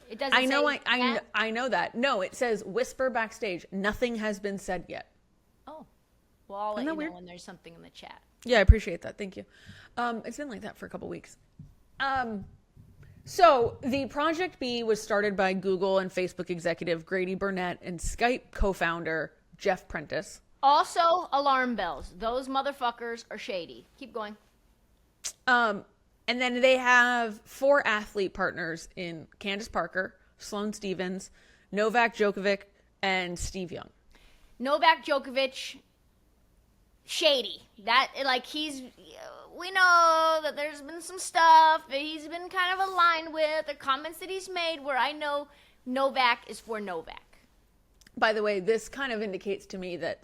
B: It doesn't.
A: I know that. No, it says whisper backstage. Nothing has been said yet.
B: Oh, well, I'll let you know when there's something in the chat.
A: Yeah, I appreciate that. Thank you. It's been like that for a couple weeks. So the Project B was started by Google and Facebook executive Grady Burnett and Skype co-founder Jeff Prentice.
B: Also, alarm bells. Those motherfuckers are shady. Keep going.
A: And then they have 4 athlete partners in Candace Parker, Sloane Stephens, Novak Djokovic, and Steve Young.
B: Novak Djokovic, shady. We know that there's been some stuff that he's been kind of aligned with, the comments that he's made where I know Novak is for Novak.
A: By the way, this kind of indicates to me that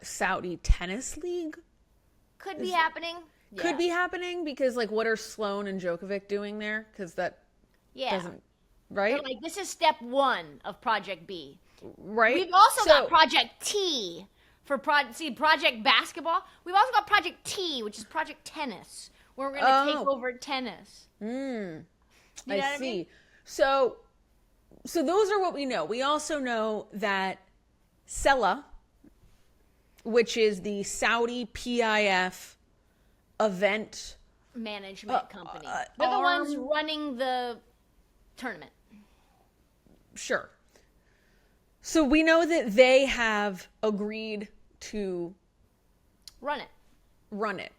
A: Saudi tennis league
B: could be happening. Yeah.
A: Could be happening because what are Sloane and Djokovic doing there? Because that doesn't, right?
B: So, this is step 1 of Project B.
A: Right.
B: We've also got Project T for Project Basketball. We've also got Project T, which is Project Tennis, where we're going to take over tennis.
A: I see. Mean? So those are what we know. We also know that Sela, which is the Saudi PIF event
B: management company. They're the ones running the tournament.
A: Sure. So we know that they have agreed to
B: run it.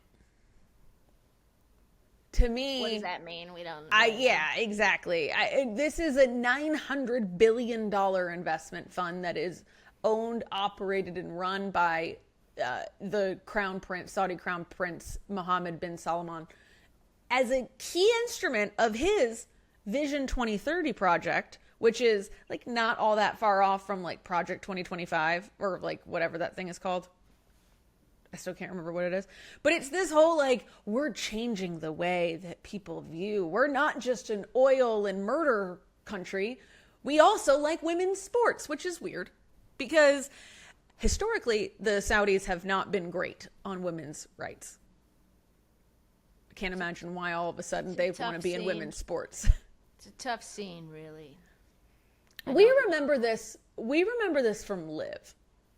A: To me,
B: what does that mean? We don't know.
A: Yeah, exactly. This is a $900 billion investment fund that is owned, operated, and run by the Crown Prince, Saudi Crown Prince Mohammed bin Salman, as a key instrument of his Vision 2030 project, which is not all that far off from Project 2025 or whatever that thing is called. I still can't remember what it is, but it's this whole we're changing the way that people view. We're not just an oil and murder country. We also like women's sports, which is weird because historically, the Saudis have not been great on women's rights. I can't imagine why all of a sudden they want to be in women's sports.
B: It's a tough scene, really.
A: We remember this from Liv,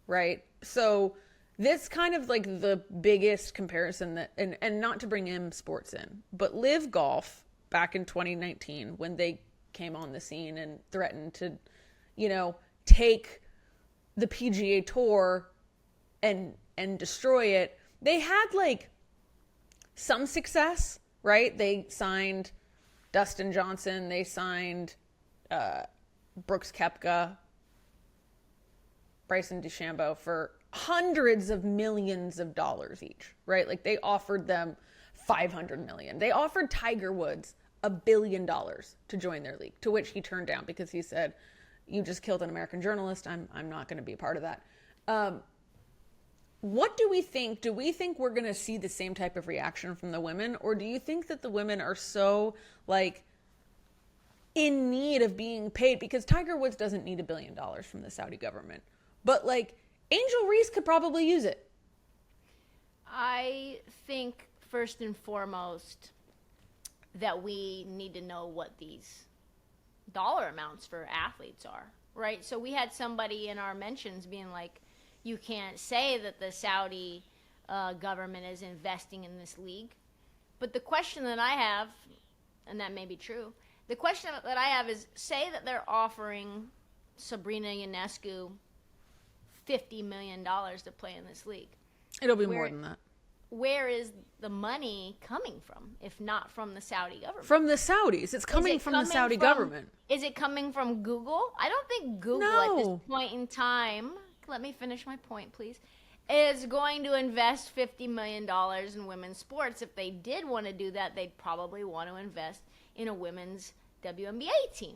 A: right? So this kind of the biggest comparison that, and not to bring M Sports in, but Liv Golf back in 2019 when they came on the scene and threatened to, take the PGA Tour and destroy it. They had some success, right? They signed Dustin Johnson. They signed Brooks Koepka, Bryson DeChambeau for hundreds of millions of dollars each, right? They offered them $500 million. They offered Tiger Woods $1 billion to join their league, to which he turned down because he said, "You just killed an American journalist. I'm not going to be a part of that." what do we think? Do we think we're going to see the same type of reaction from the women? Or do you think that the women are so, like, in need of being paid? Because Tiger Woods doesn't need $1 billion from the Saudi government. But, like, Angel Reese could probably use it.
B: I think, first and foremost, that we need to know what these dollar amounts for athletes are, right? So we had somebody in our mentions being like, you can't say that the Saudi government is investing in this league. But the question that I have, and that may be true, the question that I have is, say that they're offering Sabrina Ionescu $50 million to play in this league.
A: It'll be more than that.
B: Where is the money coming from, if not from the Saudi government?
A: From the Saudis. It's coming from the Saudi government.
B: Is it coming from Google? I don't think Google at this point in time, let me finish my point, please, is going to invest $50 million in women's sports. If they did want to do that, they'd probably want to invest in a women's WNBA team.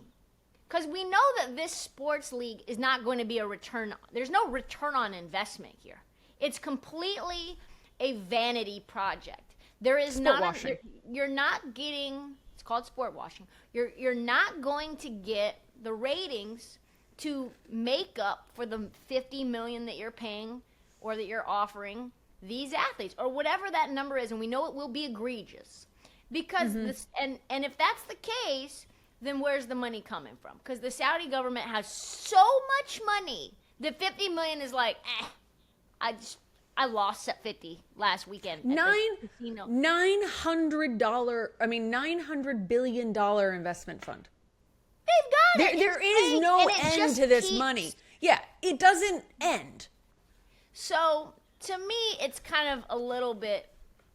B: Because we know that this sports league is not going to be a return. There's no return on investment here. It's completely a vanity project. There is
A: sportwashing.
B: You're not getting, it's called sport washing. You're not going to get the ratings to make up for the $50 million that you're paying or that you're offering these athletes or whatever that number is, and we know it will be egregious. Because this, and if that's the case, then where's the money coming from? Because the Saudi government has so much money that $50 million is like, I lost at 50 last weekend.
A: $900 billion investment fund.
B: They've got it.
A: There is no end to this money. Yeah, it doesn't end.
B: So to me, it's kind of a little bit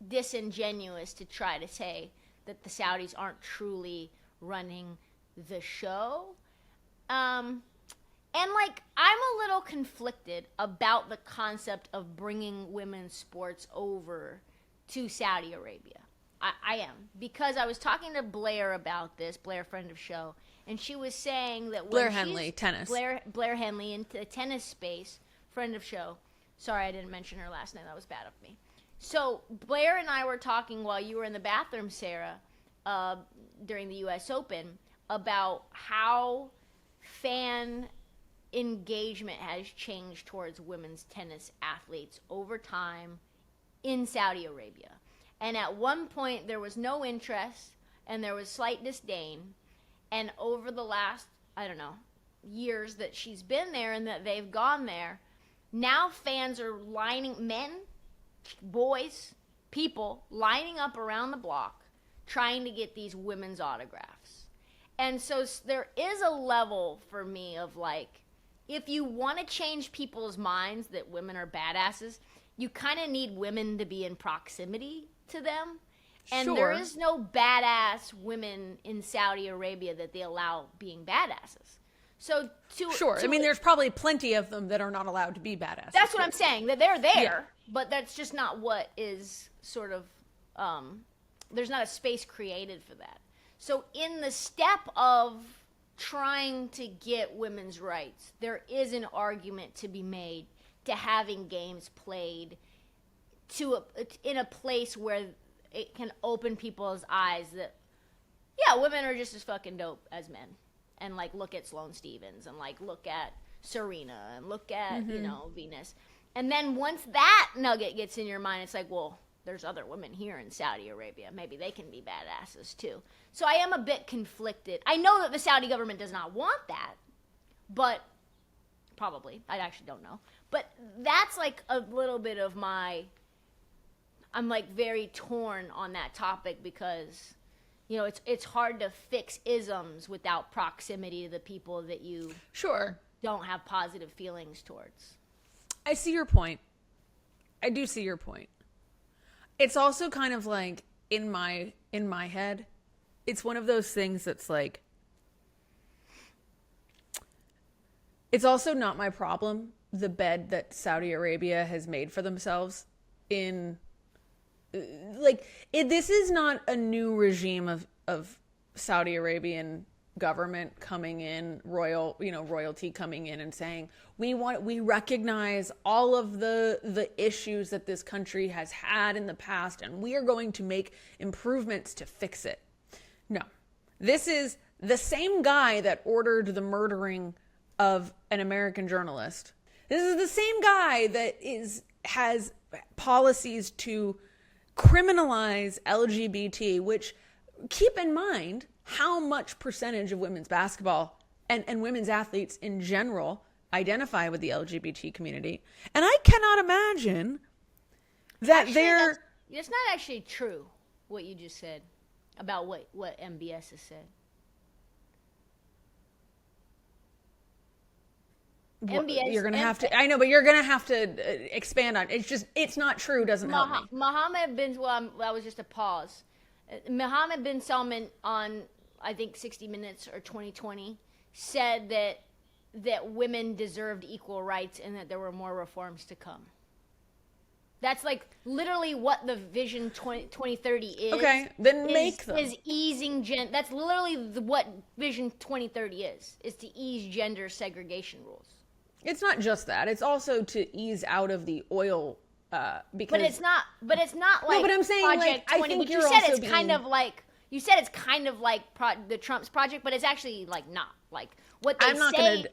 B: disingenuous to try to say that the Saudis aren't truly running the show. And like, I'm a little conflicted about the concept of bringing women's sports over to Saudi Arabia. I am, because I was talking to Blair about this, Blair, friend of show, and she was saying that
A: Blair Henley, tennis.
B: Blair Henley in the tennis space, friend of show. Sorry, I didn't mention her last name. That was bad of me. So Blair and I were talking while you were in the bathroom, Sarah, during the U.S. Open, about how fan engagement has changed towards women's tennis athletes over time in Saudi Arabia. And at one point, there was no interest, and there was slight disdain. And over the last, years that she's been there and that they've gone there, now fans are men, boys, people, lining up around the block, trying to get these women's autographs. And so there is a level for me of like, if you want to change people's minds that women are badasses, you kind of need women to be in proximity to them. And there is no badass women in Saudi Arabia that they allow being badasses. So
A: there's probably plenty of them that are not allowed to be badasses.
B: That's what I'm saying, that they're there, but that's just not what is sort of, there's not a space created for that. So in the step of trying to get women's rights, there is an argument to be made to having games played in a place where it can open people's eyes that, women are just as fucking dope as men. And, like, look at Sloane Stephens and, like, look at Serena and look at, Venus. And then once that nugget gets in your mind, it's like, well, there's other women here in Saudi Arabia. Maybe they can be badasses, too. So I am a bit conflicted. I know that the Saudi government does not want that, but probably. I actually don't know. But that's, like, a little bit of I'm, like, very torn on that topic because, it's hard to fix isms without proximity to the people that you don't have positive feelings towards.
A: I see your point. I do see your point. It's also kind of like in my head, it's one of those things that's like, it's also not my problem, the bed that Saudi Arabia has made for themselves this is not a new regime of Saudi Arabian government coming in, royalty coming in and saying, we recognize all of the issues that this country has had in the past, and we are going to make improvements to fix it. No, this is the same guy that ordered the murdering of an American journalist. This is the same guy that has policies to criminalize LGBT, which, keep in mind how much percentage of women's basketball and women's athletes in general identify with the LGBT community. And I cannot imagine that
B: it's not actually true what you just said about what MBS has said. MBS,
A: you're gonna have to. I know, but you're gonna have to expand on. It's not true. Doesn't help me.
B: Mohammed bin. Well, that was just a pause. Mohammed bin Salman on, I think, 60 Minutes or 2020 said that women deserved equal rights and that there were more reforms to come. That's like literally what the Vision 2030 is.
A: Okay, then make them.
B: Is easing that's literally what Vision 2030 is to ease gender segregation rules.
A: It's not just that. It's also to ease out of the oil because.
B: But it's not like.
A: No, but I'm saying
B: Project 20,
A: I think
B: but
A: you're
B: you said
A: also
B: it's
A: being...
B: kind of like the Trump's project, but it's actually like not like what they say.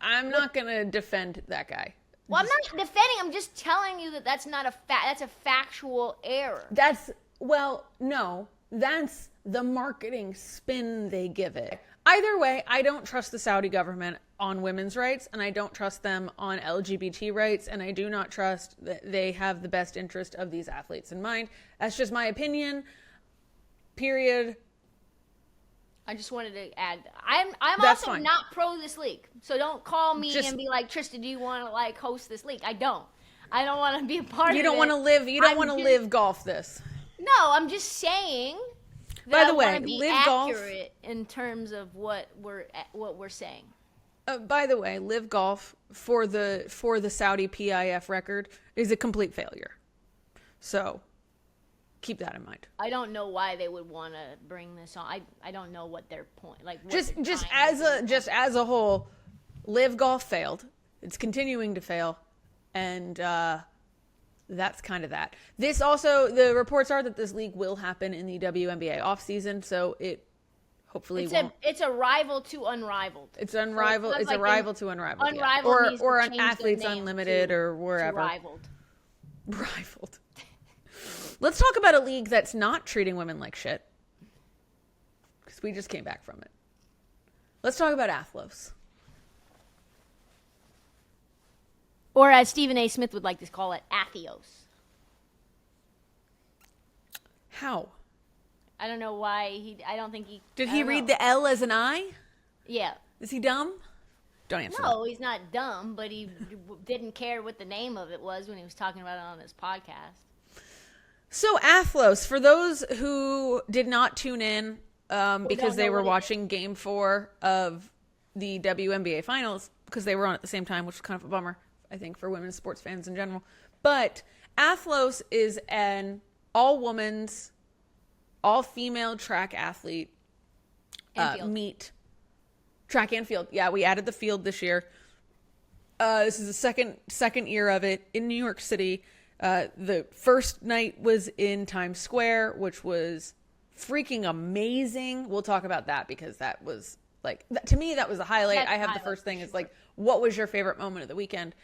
A: I'm not gonna defend that guy.
B: Well, I'm not defending. I'm just telling you that that's not a fact. That's a factual error.
A: No, that's the marketing spin they give it. Either way, I don't trust the Saudi government on women's rights, and I don't trust them on LGBT rights, and I do not trust that they have the best interest of these athletes in mind. That's just my opinion. Period.
B: I just wanted to add. I'm
A: That's
B: also
A: fine.
B: not pro this league, so don't call me
A: Just-
B: and be like, Trysta, do you want to like host this league? I don't want to be a part of it.
A: You don't want to live. You don't want to live golf this.
B: No, I'm just saying.
A: By the
B: I
A: way,
B: wanna be
A: live golf
B: accurate in terms of what we're saying.
A: By the way, live golf for the Saudi PIF record is a complete failure. So keep that in mind.
B: I don't know why they would want to bring this on. I don't know what their point. Like what
A: Just
B: they're
A: as a whole, live golf failed. It's continuing to fail, and that's kind of that. This also, the reports are that this league will happen in the WNBA offseason, so it hopefully won't.
B: It's a rival to unrivaled.
A: It's unrivaled.
B: So
A: it's
B: like
A: a rival to unrivaled.
B: Unrivaled
A: yeah.
B: needs
A: Or
B: to
A: an
B: change their
A: Athletes
B: name
A: Unlimited or wherever.
B: Rivaled.
A: Rivaled. Let's talk about a league that's not treating women like shit, because we just came back from it. Let's talk about Athlos.
B: Or as Stephen A. Smith would like to call it, Athlos.
A: How?
B: I don't know why I don't think he...
A: Did he read the L as an I?
B: Yeah.
A: Is he dumb? Don't answer
B: No, he's not dumb, but he didn't care what the name of it was when he was talking about it on his podcast.
A: So Athlos, for those who did not tune in because they were watching Game 4 of the WNBA Finals, because they were on at the same time, which was kind of a bummer, I think, for women's sports fans in general. But Athlos is an all-women's, all-female track athlete meet. Track and field. Yeah, we added the field this year. This is the second year of it in New York City. The first night was in Times Square, which was freaking amazing. We'll talk about that because that was like, to me, that was a highlight. I have the first thing is like, what was your favorite moment of the weekend?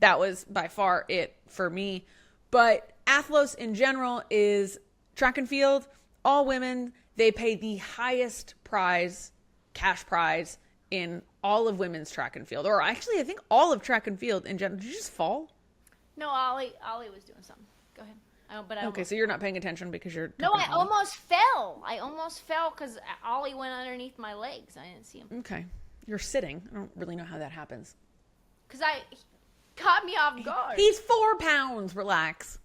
A: That was by far it for me. But Athlos in general is track and field, all women. They pay the highest prize, cash prize in all of women's track and field, or actually I think all of track and field in general. Did you just fall?
B: No, Ollie was doing something. Go ahead.
A: Okay, so you're not paying attention because you're...
B: No, I almost fell. Because Ollie went underneath my legs. I didn't see him.
A: Okay. You're sitting. I don't really know how that happens.
B: Because he caught me off guard.
A: He's 4 pounds. Relax.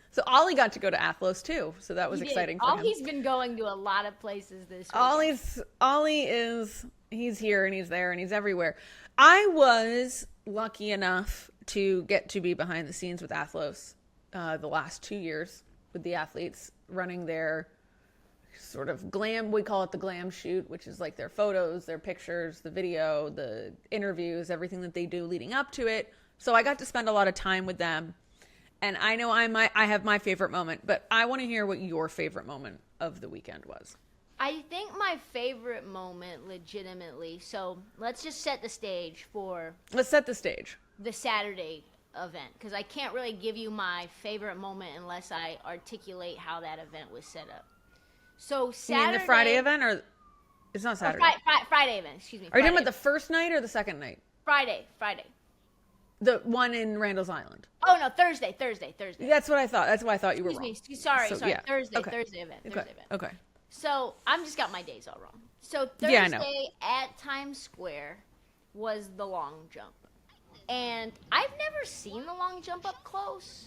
A: So Ollie got to go to Athlos too, so that was exciting for him.
B: Ollie's been going to a lot of places this week.
A: Ollie is... He's here and he's there and he's everywhere. I was lucky enough to get to be behind the scenes with Athlos the last 2 years with the athletes running their sort of glam, we call it the glam shoot, which is like their photos, their pictures, the video, the interviews, everything that they do leading up to it. So I got to spend a lot of time with them. And I know I have my favorite moment, but I want to hear what your favorite moment of the weekend was.
B: I think my favorite moment, legitimately, so let's just set the stage for...
A: Let's set the stage.
B: The Saturday event, because I can't really give you my favorite moment unless I articulate how that event was set up. So Saturday...
A: You mean the Friday event, or... It's not Saturday.
B: Friday event, excuse me.
A: Are you talking about the first night or the second night?
B: Friday.
A: The one in Randall's Island.
B: Oh, no, Thursday.
A: That's what I thought. That's why I thought you were wrong.
B: Excuse me. Sorry.
A: Yeah.
B: Thursday
A: Okay.
B: event.
A: Okay.
B: So I've just got my days all wrong. So Thursday
A: Yeah, I know.
B: at Times Square was the long jump. And I've never seen the long jump up close.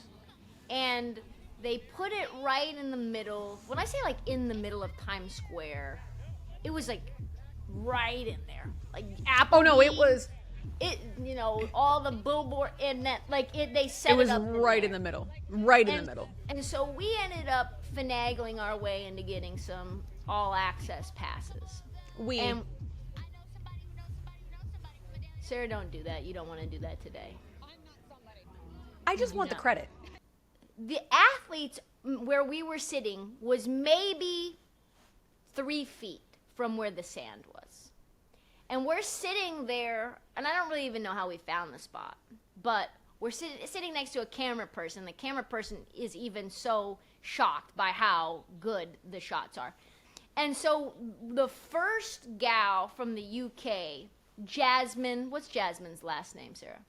B: And they put it right in the middle. When I say like in the middle of Times Square, it was like right in there. Like Apple.
A: Oh no, it was...
B: It, all the billboard and that, they set
A: It was
B: up
A: right in the middle. Right in the middle.
B: And so we ended up finagling our way into getting some all-access passes. And Sarah, don't do that. You don't want to do that today.
A: I just want the credit.
B: The athletes where we were sitting was maybe 3 feet from where the sand was. And we're sitting there, and I don't really even know how we found the spot, but we're sitting next to a camera person. The camera person is even so shocked by how good the shots are. And so the first gal from the UK, Jasmine, what's Jasmine's last name, Sarah?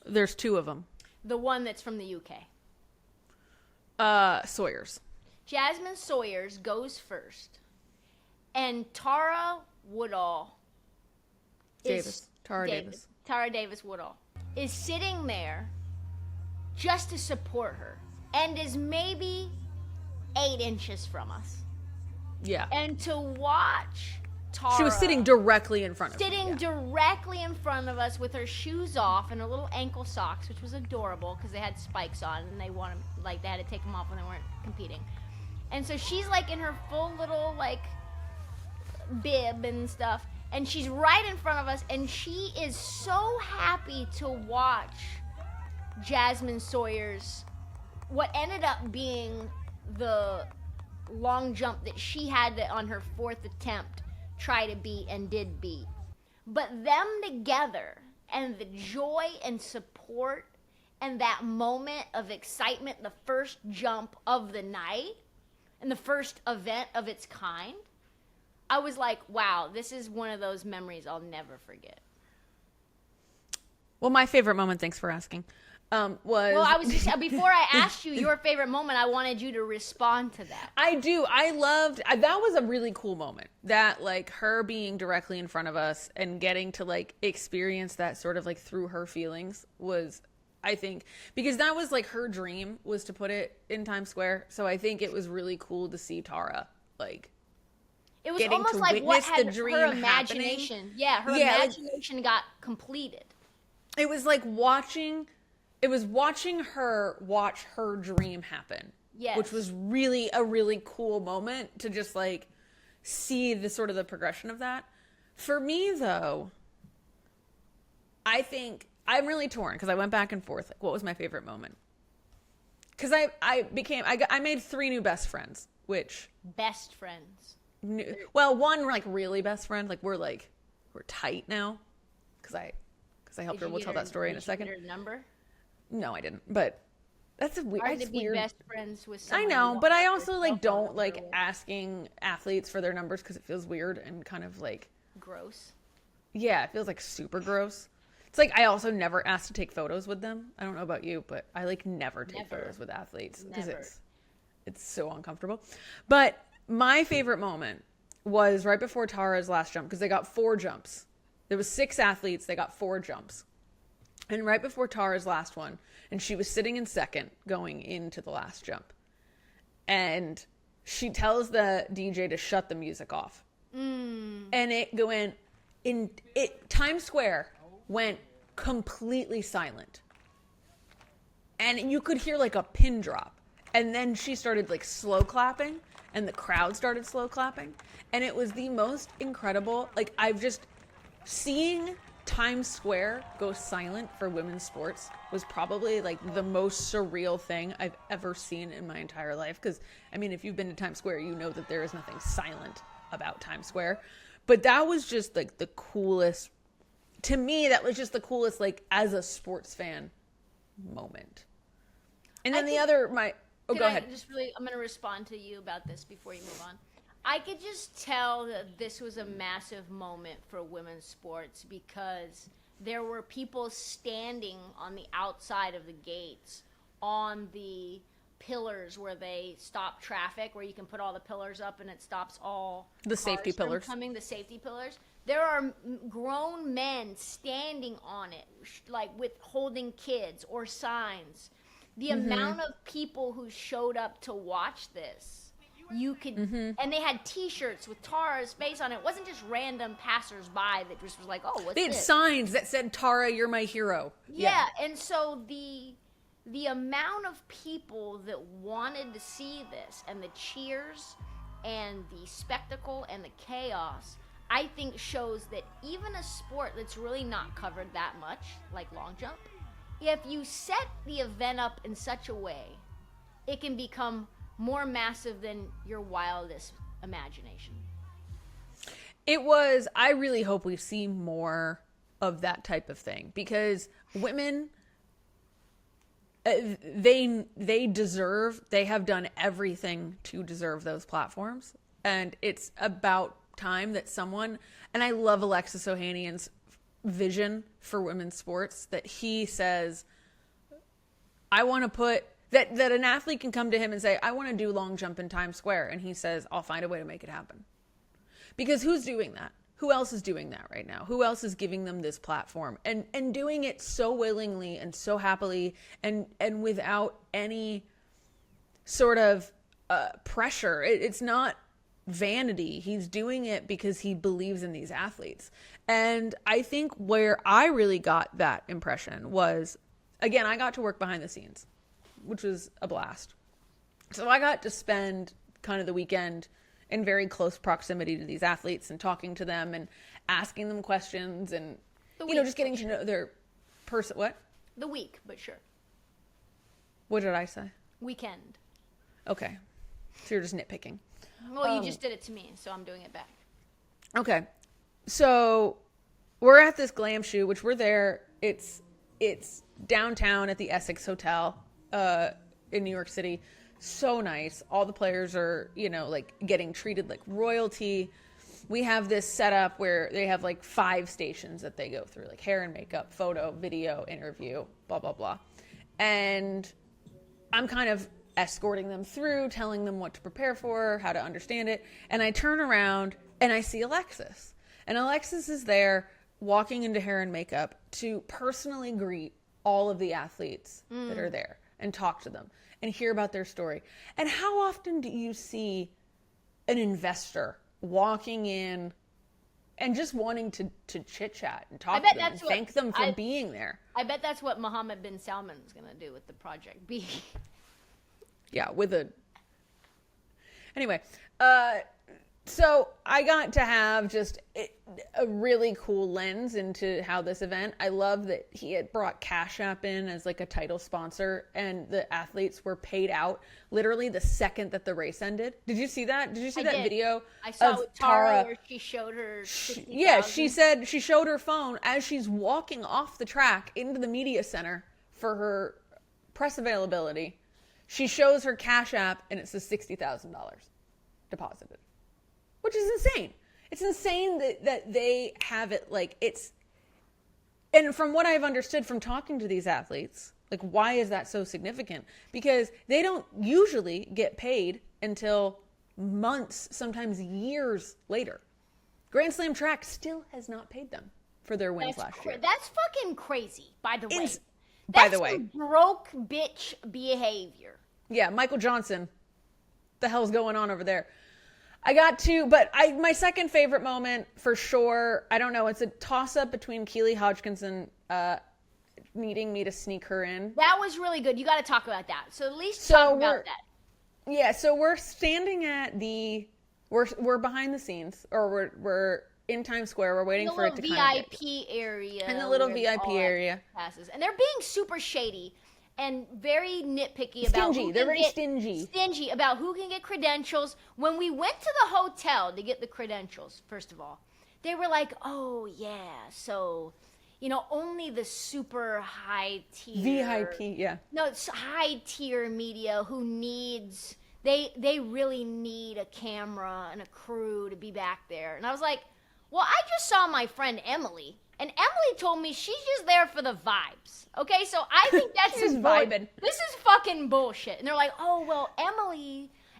A: There's 2 of them.
B: The one that's from the UK.
A: Sawyers.
B: Jasmine Sawyers goes first. And Tara Woodhall
A: Tara
B: Davis-Woodhall is sitting there just to support her and is maybe 8 inches from us.
A: Yeah.
B: And to watch Tara...
A: She was sitting directly in front of us.
B: Directly in front of us with her shoes off and her little ankle socks, which was adorable because they had spikes on and they had to take them off when they weren't competing. And so she's in her full little bib and stuff, and she's right in front of us, and she is so happy to watch Jasmine Sawyers, what ended up being the long jump that she had to, on her 4th attempt, try to beat and did beat. But them together and the joy and support and that moment of excitement, the first jump of the night and the first event of its kind, I was like, wow, this is one of those memories I'll never forget.
A: Well, my favorite moment, thanks for asking, was...
B: Well, I was just, before I asked you your favorite moment, I wanted you to respond to that.
A: I do. I loved... That was a really cool moment. That, her being directly in front of us and getting to, experience that sort of, through her feelings was, I think... Because that was, her dream was to put it in Times Square. So I think it was really cool to see Tara,
B: It was
A: getting
B: almost
A: to
B: like what
A: witness
B: had
A: the dream
B: her imagination.
A: happening.
B: Yeah, her imagination got completed.
A: It was watching her watch her dream happen.
B: Yes.
A: Which was really a really cool moment to just see the sort of the progression of that. For me though, I think I'm really torn because I went back and forth. What was my favorite moment? Because I made 3 new best friends, which...
B: Best friends.
A: Well, one really best friend. We're tight now because I helped her. We'll tell that story in a second.
B: Did you get her number?
A: No, I didn't. But that's a weird.
B: Hard to be
A: weird.
B: best friends with
A: I
B: someone.
A: know, but I also don't like asking athletes for their numbers because it feels weird and kind of
B: gross.
A: Yeah, it feels super gross. It's I also never ask to take photos with them. I don't know about you, but I never take photos with athletes because it's so uncomfortable. But my favorite moment was right before Tara's last jump because they got 4 jumps. There was 6 athletes. They got 4 jumps. And right before Tara's last one, and she was sitting in second going into the last jump. And she tells the DJ to shut the music off. And Times Square went completely silent. And you could hear a pin drop. And then she started slow clapping. and the crowd started slow clapping. And it was the most incredible, like, I've just, seeing Times Square go silent for women's sports was probably like the most surreal thing I've ever seen in my entire life. Because, I mean, if you've been to Times Square, you know that there is nothing silent about Times Square. But that was just like the coolest, to me, that was just the coolest, like, as a sports fan moment. And then go ahead.
B: I'm going to respond to you about this before you move on. I could just tell that this was a massive moment for women's sports because there were people standing on the outside of the gates on the pillars where they stop traffic, where you can put all the pillars up and it stops all
A: the safety pillars
B: coming. The safety pillars. There are grown men standing on it, like with holding kids or signs. The amount of people who showed up to watch this. You could, and they had T-shirts with Tara's face on it. It wasn't just random passersby that just was like, "Oh, what's
A: They had
B: this?"
A: signs that said, "Tara, you're my hero."
B: Yeah, and so the amount of people that wanted to see this, and the cheers, and the spectacle, and the chaos, I think shows that even a sport that's really not covered that much, like long jump, if you set the event up in such a way, it can become more massive than your wildest imagination.
A: I really hope we see more of that type of thing because women, they have done everything to deserve those platforms. And it's about time that someone, and I love Alexis Ohanian's vision for women's sports, that he says, I want to put, that an athlete can come to him and say, I want to do long jump in Times Square. And he says, I'll find a way to make it happen. Because who's doing that? Who else is doing that right now? Who else is giving them this platform and doing it so willingly and so happily and without any sort of pressure? It's not vanity. He's doing it because he believes in these athletes. And I think where I really got that impression was, again, I got to work behind the scenes, which was a blast. So I got to spend kind of the weekend in very close proximity to these athletes and talking to them and asking them questions and, just getting to know their person. What?
B: The week, but sure.
A: What did I say?
B: Weekend.
A: Okay. So you're just nitpicking.
B: Well, you just did it to me, so I'm doing it back.
A: Okay. So we're at this glam shoot, which we're there. It's downtown at the Essex Hotel in New York City. So nice. All the players are, like getting treated like royalty. We have this setup where they have like 5 stations that they go through, like hair and makeup, photo, video, interview, blah, blah, blah. And I'm kind of escorting them through, telling them what to prepare for, how to understand it. And I turn around and I see Alexis. And Alexis is there walking into hair and makeup to personally greet all of the athletes that are there and talk to them and hear about their story. And how often do you see an investor walking in and just wanting to chit-chat and talk to them and thank them for being there?
B: I bet that's what Mohammed bin Salman is going to do with the Project B.
A: Yeah, anyway, so I got to have just a really cool lens into how this event. I love that he had brought Cash App in as like a title sponsor, and the athletes were paid out literally the second that the race ended. Did you see that? Did you see that video?
B: I saw with Tara where she showed her.
A: She said she showed her phone as she's walking off the track into the media center for her press availability. She shows her Cash App and it says $60,000 deposited. Which is insane. It's insane that they have it like it's... And from what I've understood from talking to these athletes, like, why is that so significant? Because they don't usually get paid until months, sometimes years later. Grand Slam Track still has not paid them for their wins last year.
B: That's fucking crazy, by the way.
A: That's
B: broke bitch behavior.
A: Yeah, Michael Johnson. The hell's going on over there? My second favorite moment for sure, I don't know, it's a toss-up between Keely Hodgkinson needing me to sneak her in.
B: That was really good. You got to talk about that. So at least talk about that.
A: Yeah, so we're standing at we're behind the scenes, or we're in Times Square. We're waiting for it to kind of
B: VIP area.
A: in the little
B: where
A: VIP
B: all
A: area.
B: Passes. And they're being super shady and very nitpicky about
A: Stingy.
B: who
A: They're
B: can
A: very
B: get,
A: stingy.
B: Stingy about who can get credentials. When we went to the hotel to get the credentials, first of all, they were like, "Oh yeah, so only the super high tier
A: VIP, yeah.
B: No, it's high tier media who needs they really need a camera and a crew to be back there." And I was like, "Well, I just saw my friend Emily, and Emily told me she's just there for the vibes." Okay, so I think that's
A: She's
B: just
A: vibing.
B: This is fucking bullshit. And they're like, "Oh, well,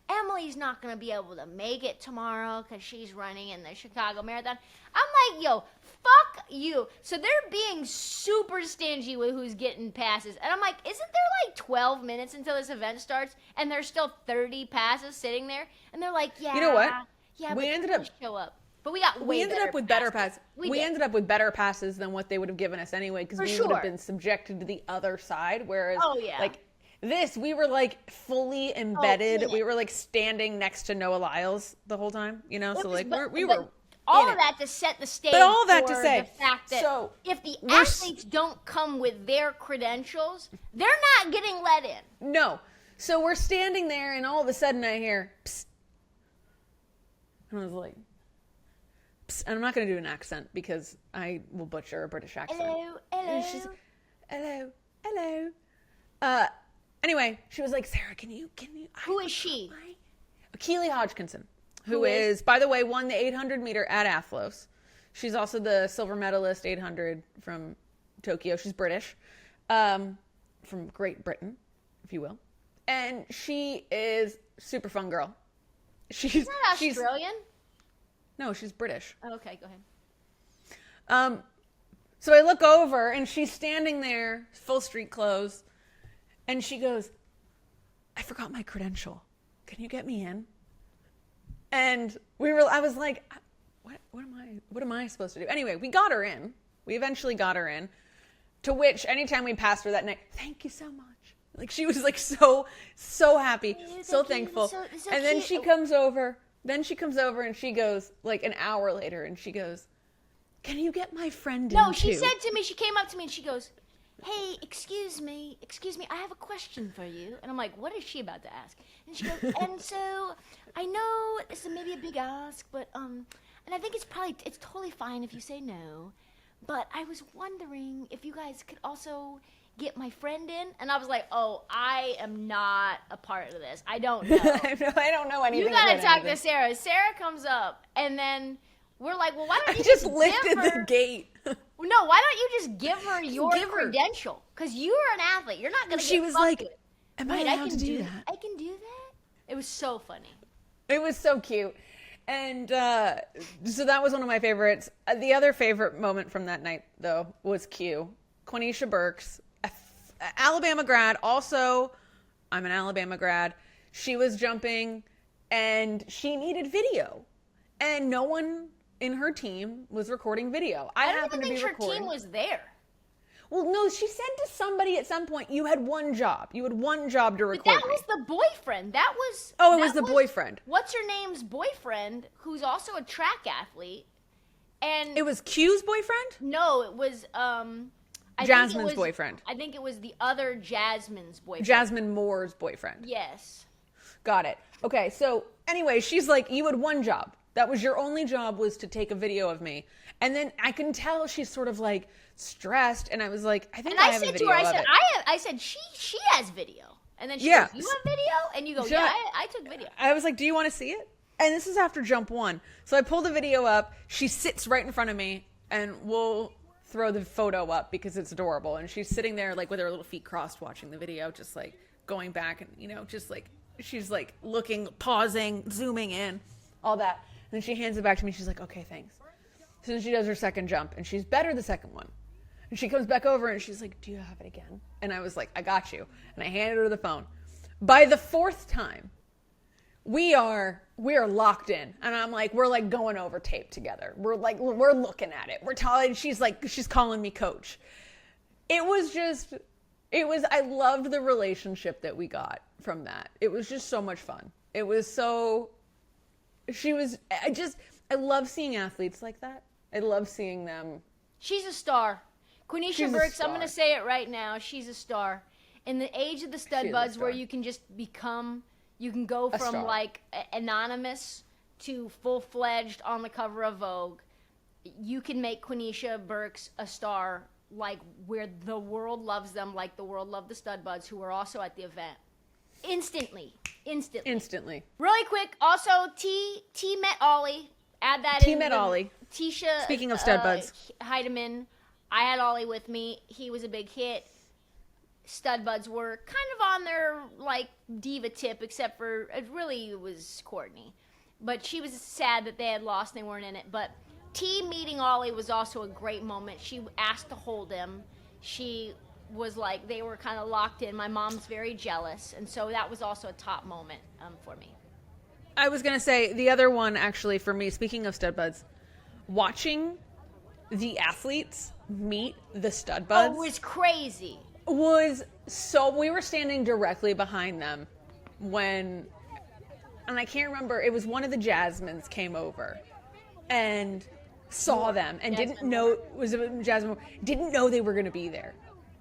B: Emily's not going to be able to make it tomorrow because she's running in the Chicago Marathon." I'm like, yo, fuck you. So they're being super stingy with who's getting passes. And I'm like, isn't there like 12 minutes until this event starts and there's still 30 passes sitting there? And they're like, yeah.
A: You know what?
B: Yeah,
A: We
B: but
A: ended
B: people
A: up-
B: show up. But we ended
A: up with better passes. We
B: did.
A: ended up with better passes than what they would have given us anyway, because
B: For
A: we would
B: sure.
A: have been subjected to the other side. Whereas,
B: Oh, yeah.
A: like this, we were like fully embedded.
B: yeah.
A: We were like standing next to Noah Lyles the whole time, So like we
B: but
A: were.
B: all
A: in
B: of
A: it.
B: that to set the stage.
A: But all that
B: for
A: to say,
B: the fact that
A: so
B: if the
A: we're
B: athletes don't come with their credentials, they're not getting let in.
A: No. So we're standing there, and all of a sudden I hear, psst. And I was like, psst. And I'm not going to do an accent because I will butcher a British accent.
B: Hello,
A: And she's
B: hello.
A: like, hello. Anyway, she was like, Sarah, can you?
B: Who is she?
A: Keely Hodgkinson,
B: Who
A: who
B: is?
A: is, by the way, won the 800 meter at Athlos. She's also the silver medalist 800 from Tokyo. She's British, from Great Britain, if you will. And she is super fun girl.
B: She's not Australian?
A: No, she's British.
B: Oh, okay, go ahead.
A: So I look over and she's standing there, full street clothes, and she goes, I forgot my credential. Can you get me in? And I was like, what am I supposed to do? Anyway, we got her in. We eventually got her in. To which, anytime we passed her that night, thank you so much. Like, she was like so happy, so thankful.
B: So
A: and then
B: cute.
A: she comes over and she goes, like an hour later, and she goes, can you get my friend in
B: No, she
A: too?
B: said to me, she came up to me and she goes, hey, excuse me, I have a question for you. And I'm like, what is she about to ask? And she goes, and so I know this is maybe a big ask, but and I think it's totally fine if you say no, but I was wondering if you guys could also get my friend in. And I was like, oh, I am not a part of this. I don't know.
A: I don't know anything.
B: You gotta
A: about
B: talk
A: anything.
B: to Sarah. Sarah comes up, and then we're like, well, why don't
A: I
B: you
A: just
B: give
A: lifted
B: her...
A: the gate.
B: No, why don't you just give her your
A: give her.
B: credential? Because you're an athlete. You're not gonna.
A: She
B: get
A: was
B: fucked
A: like,
B: with.
A: am I
B: Wait,
A: allowed
B: can
A: to do that?
B: I can do that. It was so funny.
A: It was so cute. And so that was one of my favorites. The other favorite moment from that night, though, was Quanesha Burks, Alabama grad. Also, I'm an Alabama grad. She was jumping, and she needed video. And no one in her team was recording video. I
B: I don't
A: happened
B: even
A: to be
B: think her
A: recording.
B: team was there.
A: Well, no, she said to somebody at some point, you had one job. You had one job to record
B: But that
A: me.
B: was the boyfriend. That was.
A: Oh, it
B: that
A: was the boyfriend.
B: What's her name's boyfriend, who's also a track athlete, and
A: It was Q's boyfriend?
B: no, it was I think it
A: Jasmine's
B: was-
A: boyfriend.
B: I think it was the other Jasmine's boyfriend.
A: Jasmine Moore's boyfriend.
B: Yes.
A: Got it. Okay, so anyway, she's like, you had one job. That was your only job, was to take a video of me. And then I can tell she's sort of like stressed, and I was like, I think
B: And
A: I
B: I
A: have a
B: said to
A: video
B: her,
A: of it.
B: I said she has video. And then she
A: Yeah.
B: goes, you have video? And you go,
A: Sure.
B: yeah, I took video.
A: I was like, do you want to see it? And this is after jump one. So I pull the video up. She sits right in front of me, and we'll throw the photo up because it's adorable. And she's sitting there like with her little feet crossed watching the video, just like going back and, just like, she's like looking, pausing, zooming in, all that. And then she hands it back to me. She's like, okay, thanks. So then she does her second jump, and she's better the second one. And she comes back over, and she's like, do you have it again? And I was like, I got you. And I handed her the phone. By the fourth time, we are locked in. And I'm like, we're like going over tape together. We're looking at it. We're talking. She's calling me coach. It was just I loved the relationship that we got from that. It was just so much fun. It was so, I love seeing athletes like that. I love seeing them.
B: She's a star. Quanesha Burks, I'm going to say it right now. She's a star. In the age of the stud buds where you can just become, you can go from like anonymous to full-fledged on the cover of Vogue, you can make Quanesha Burks a star, like where the world loves them, like the world loved the stud buds who were also at the event. Instantly. Really quick, also T met Ollie. Add that in.
A: T met Ollie.
B: Tisha.
A: Speaking of stud buds.
B: Heidemann. I had Ollie with me. He was a big hit. Stud buds were kind of on their like diva tip, except for it was Courtney. But she was sad that they had lost and they weren't in it. But T meeting Ollie was also a great moment. She asked to hold him. She was like, they were kind of locked in. My mom's very jealous. And so that was also a top moment for me.
A: I was going to say, the other one actually for me, speaking of stud buds, watching the athletes meet the stud buds.
B: Oh, it was crazy.
A: We were standing directly behind them when, and I can't remember, it was one of the Jasmines came over and saw them and didn't know they were going to be there.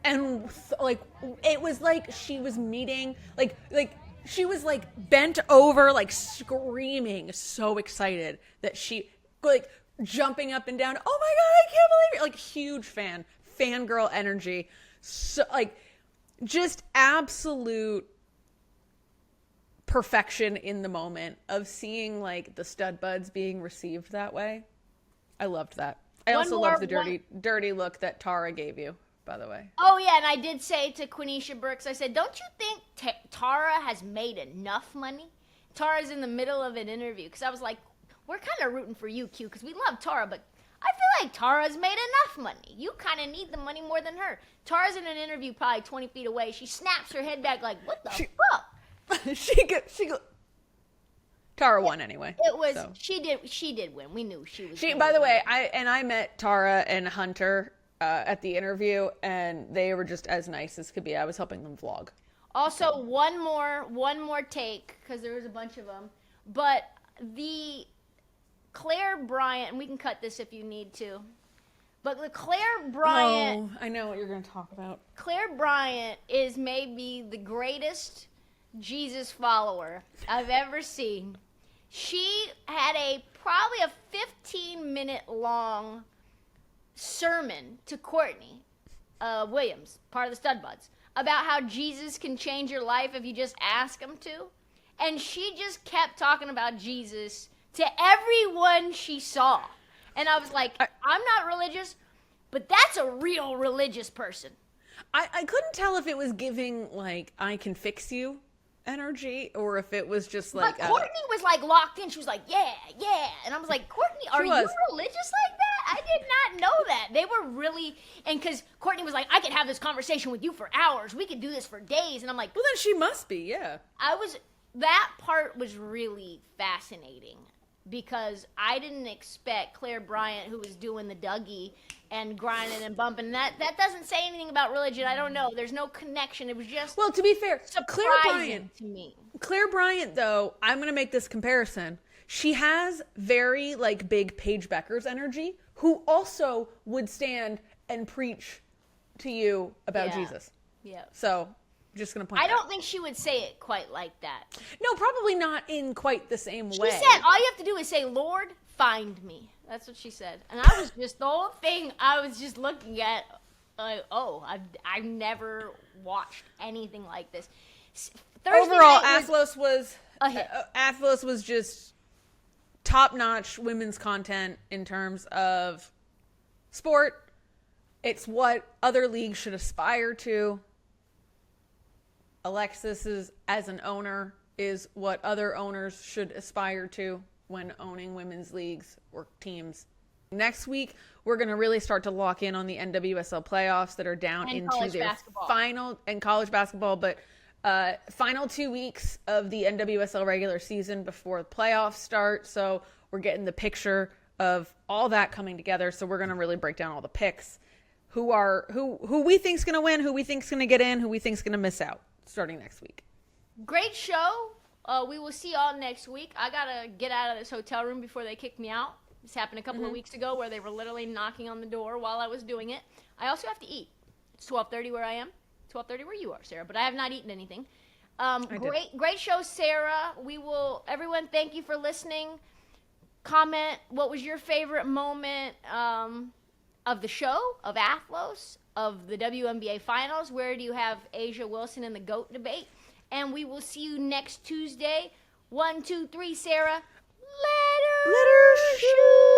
A: And like, it was like she was meeting, like she was like bent over, like screaming, so excited that she, like jumping up and down. Oh my God, I can't believe it. Like huge fangirl energy. So like just absolute perfection in the moment of seeing like the stud buds being received that way. I loved that. I also loved the dirty look that Tara gave you, by the way.
B: Oh yeah, and I did say to Quanesha Burks, I said, don't you think Tara has made enough money? Tara's in the middle of an interview, because I was like, we're kind of rooting for you, Q, because we love Tara, but I feel like Tara's made enough money. You kind of need the money more than her. Tara's in an interview probably 20 feet away. She snaps her head back like, what the fuck?
A: she go. Tara won anyway.
B: It was, so. She did win. We knew she was.
A: By the way, I met Tara and Hunter at the interview, and they were just as nice as could be. I was helping them vlog.
B: Also, one more take, because there was a bunch of them, but the Claire Bryant, and we can cut this if you need to, but the Claire Bryant.
A: Oh, I know what you're going to talk about.
B: Claire Bryant is maybe the greatest Jesus follower I've ever seen. She had probably a 15-minute long sermon to Courtney Williams, part of the Stud Buds, about how Jesus can change your life if you just ask him to. And she just kept talking about Jesus to everyone she saw. And I was like, I'm not religious, but that's a real religious person.
A: I couldn't tell if it was giving, like, I can fix you energy, or if it was just like...
B: But Courtney was, like, locked in. She was like, yeah. And I was like, Courtney, are you religious like that? I did not know that. They were really... And because Courtney was like, I could have this conversation with you for hours. We could do this for days. And I'm like...
A: Well, then she must be, yeah.
B: That part was really fascinating, because I didn't expect Claire Bryant, who was doing the Dougie and grinding and bumping, that doesn't say anything about religion. I don't know. There's no connection. It was just,
A: well, to be fair,
B: surprising to me.
A: Claire Bryant, though, I'm going to make this comparison. She has very, like, big Paige Becker's energy, who also would stand and preach to you about Jesus.
B: Yeah.
A: So, just going to point
B: I don't think she would say it quite like that.
A: No, probably not in quite the same way.
B: She said, all you have to do is say, Lord, find me. That's what she said. And I was just, the whole thing, I was just looking at, like, oh, I've never watched anything like this. Thursday
A: Overall,
B: night
A: Athlos was
B: a hit.
A: Athlos was just top-notch women's content in terms of sport. It's what other leagues should aspire to. Alexis, as an owner, is what other owners should aspire to when owning women's leagues or teams. Next week, we're going to really start to lock in on the NWSL playoffs that are down into their final, and college basketball, but final 2 weeks of the NWSL regular season before the playoffs start. So we're getting the picture of all that coming together. So we're going to really break down all the picks who we think's going to win, who we think's going to get in, who we think's going to miss out starting next week.
B: Great show. We will see y'all next week. I gotta get out of this hotel room before they kick me out. This happened a couple of weeks ago where they were literally knocking on the door while I was doing it. I also have to eat. It's 12:30 where I am. 12:30 where you are, Sarah, but I have not eaten anything. Great show, Sarah. Everyone, thank you for listening. Comment, what was your favorite moment of the show, of Athlos, of the WNBA finals? Where do you have Asia Wilson in the GOAT debate? And we will see you next Tuesday. 1, 2, 3, Sarah. Let her shoot.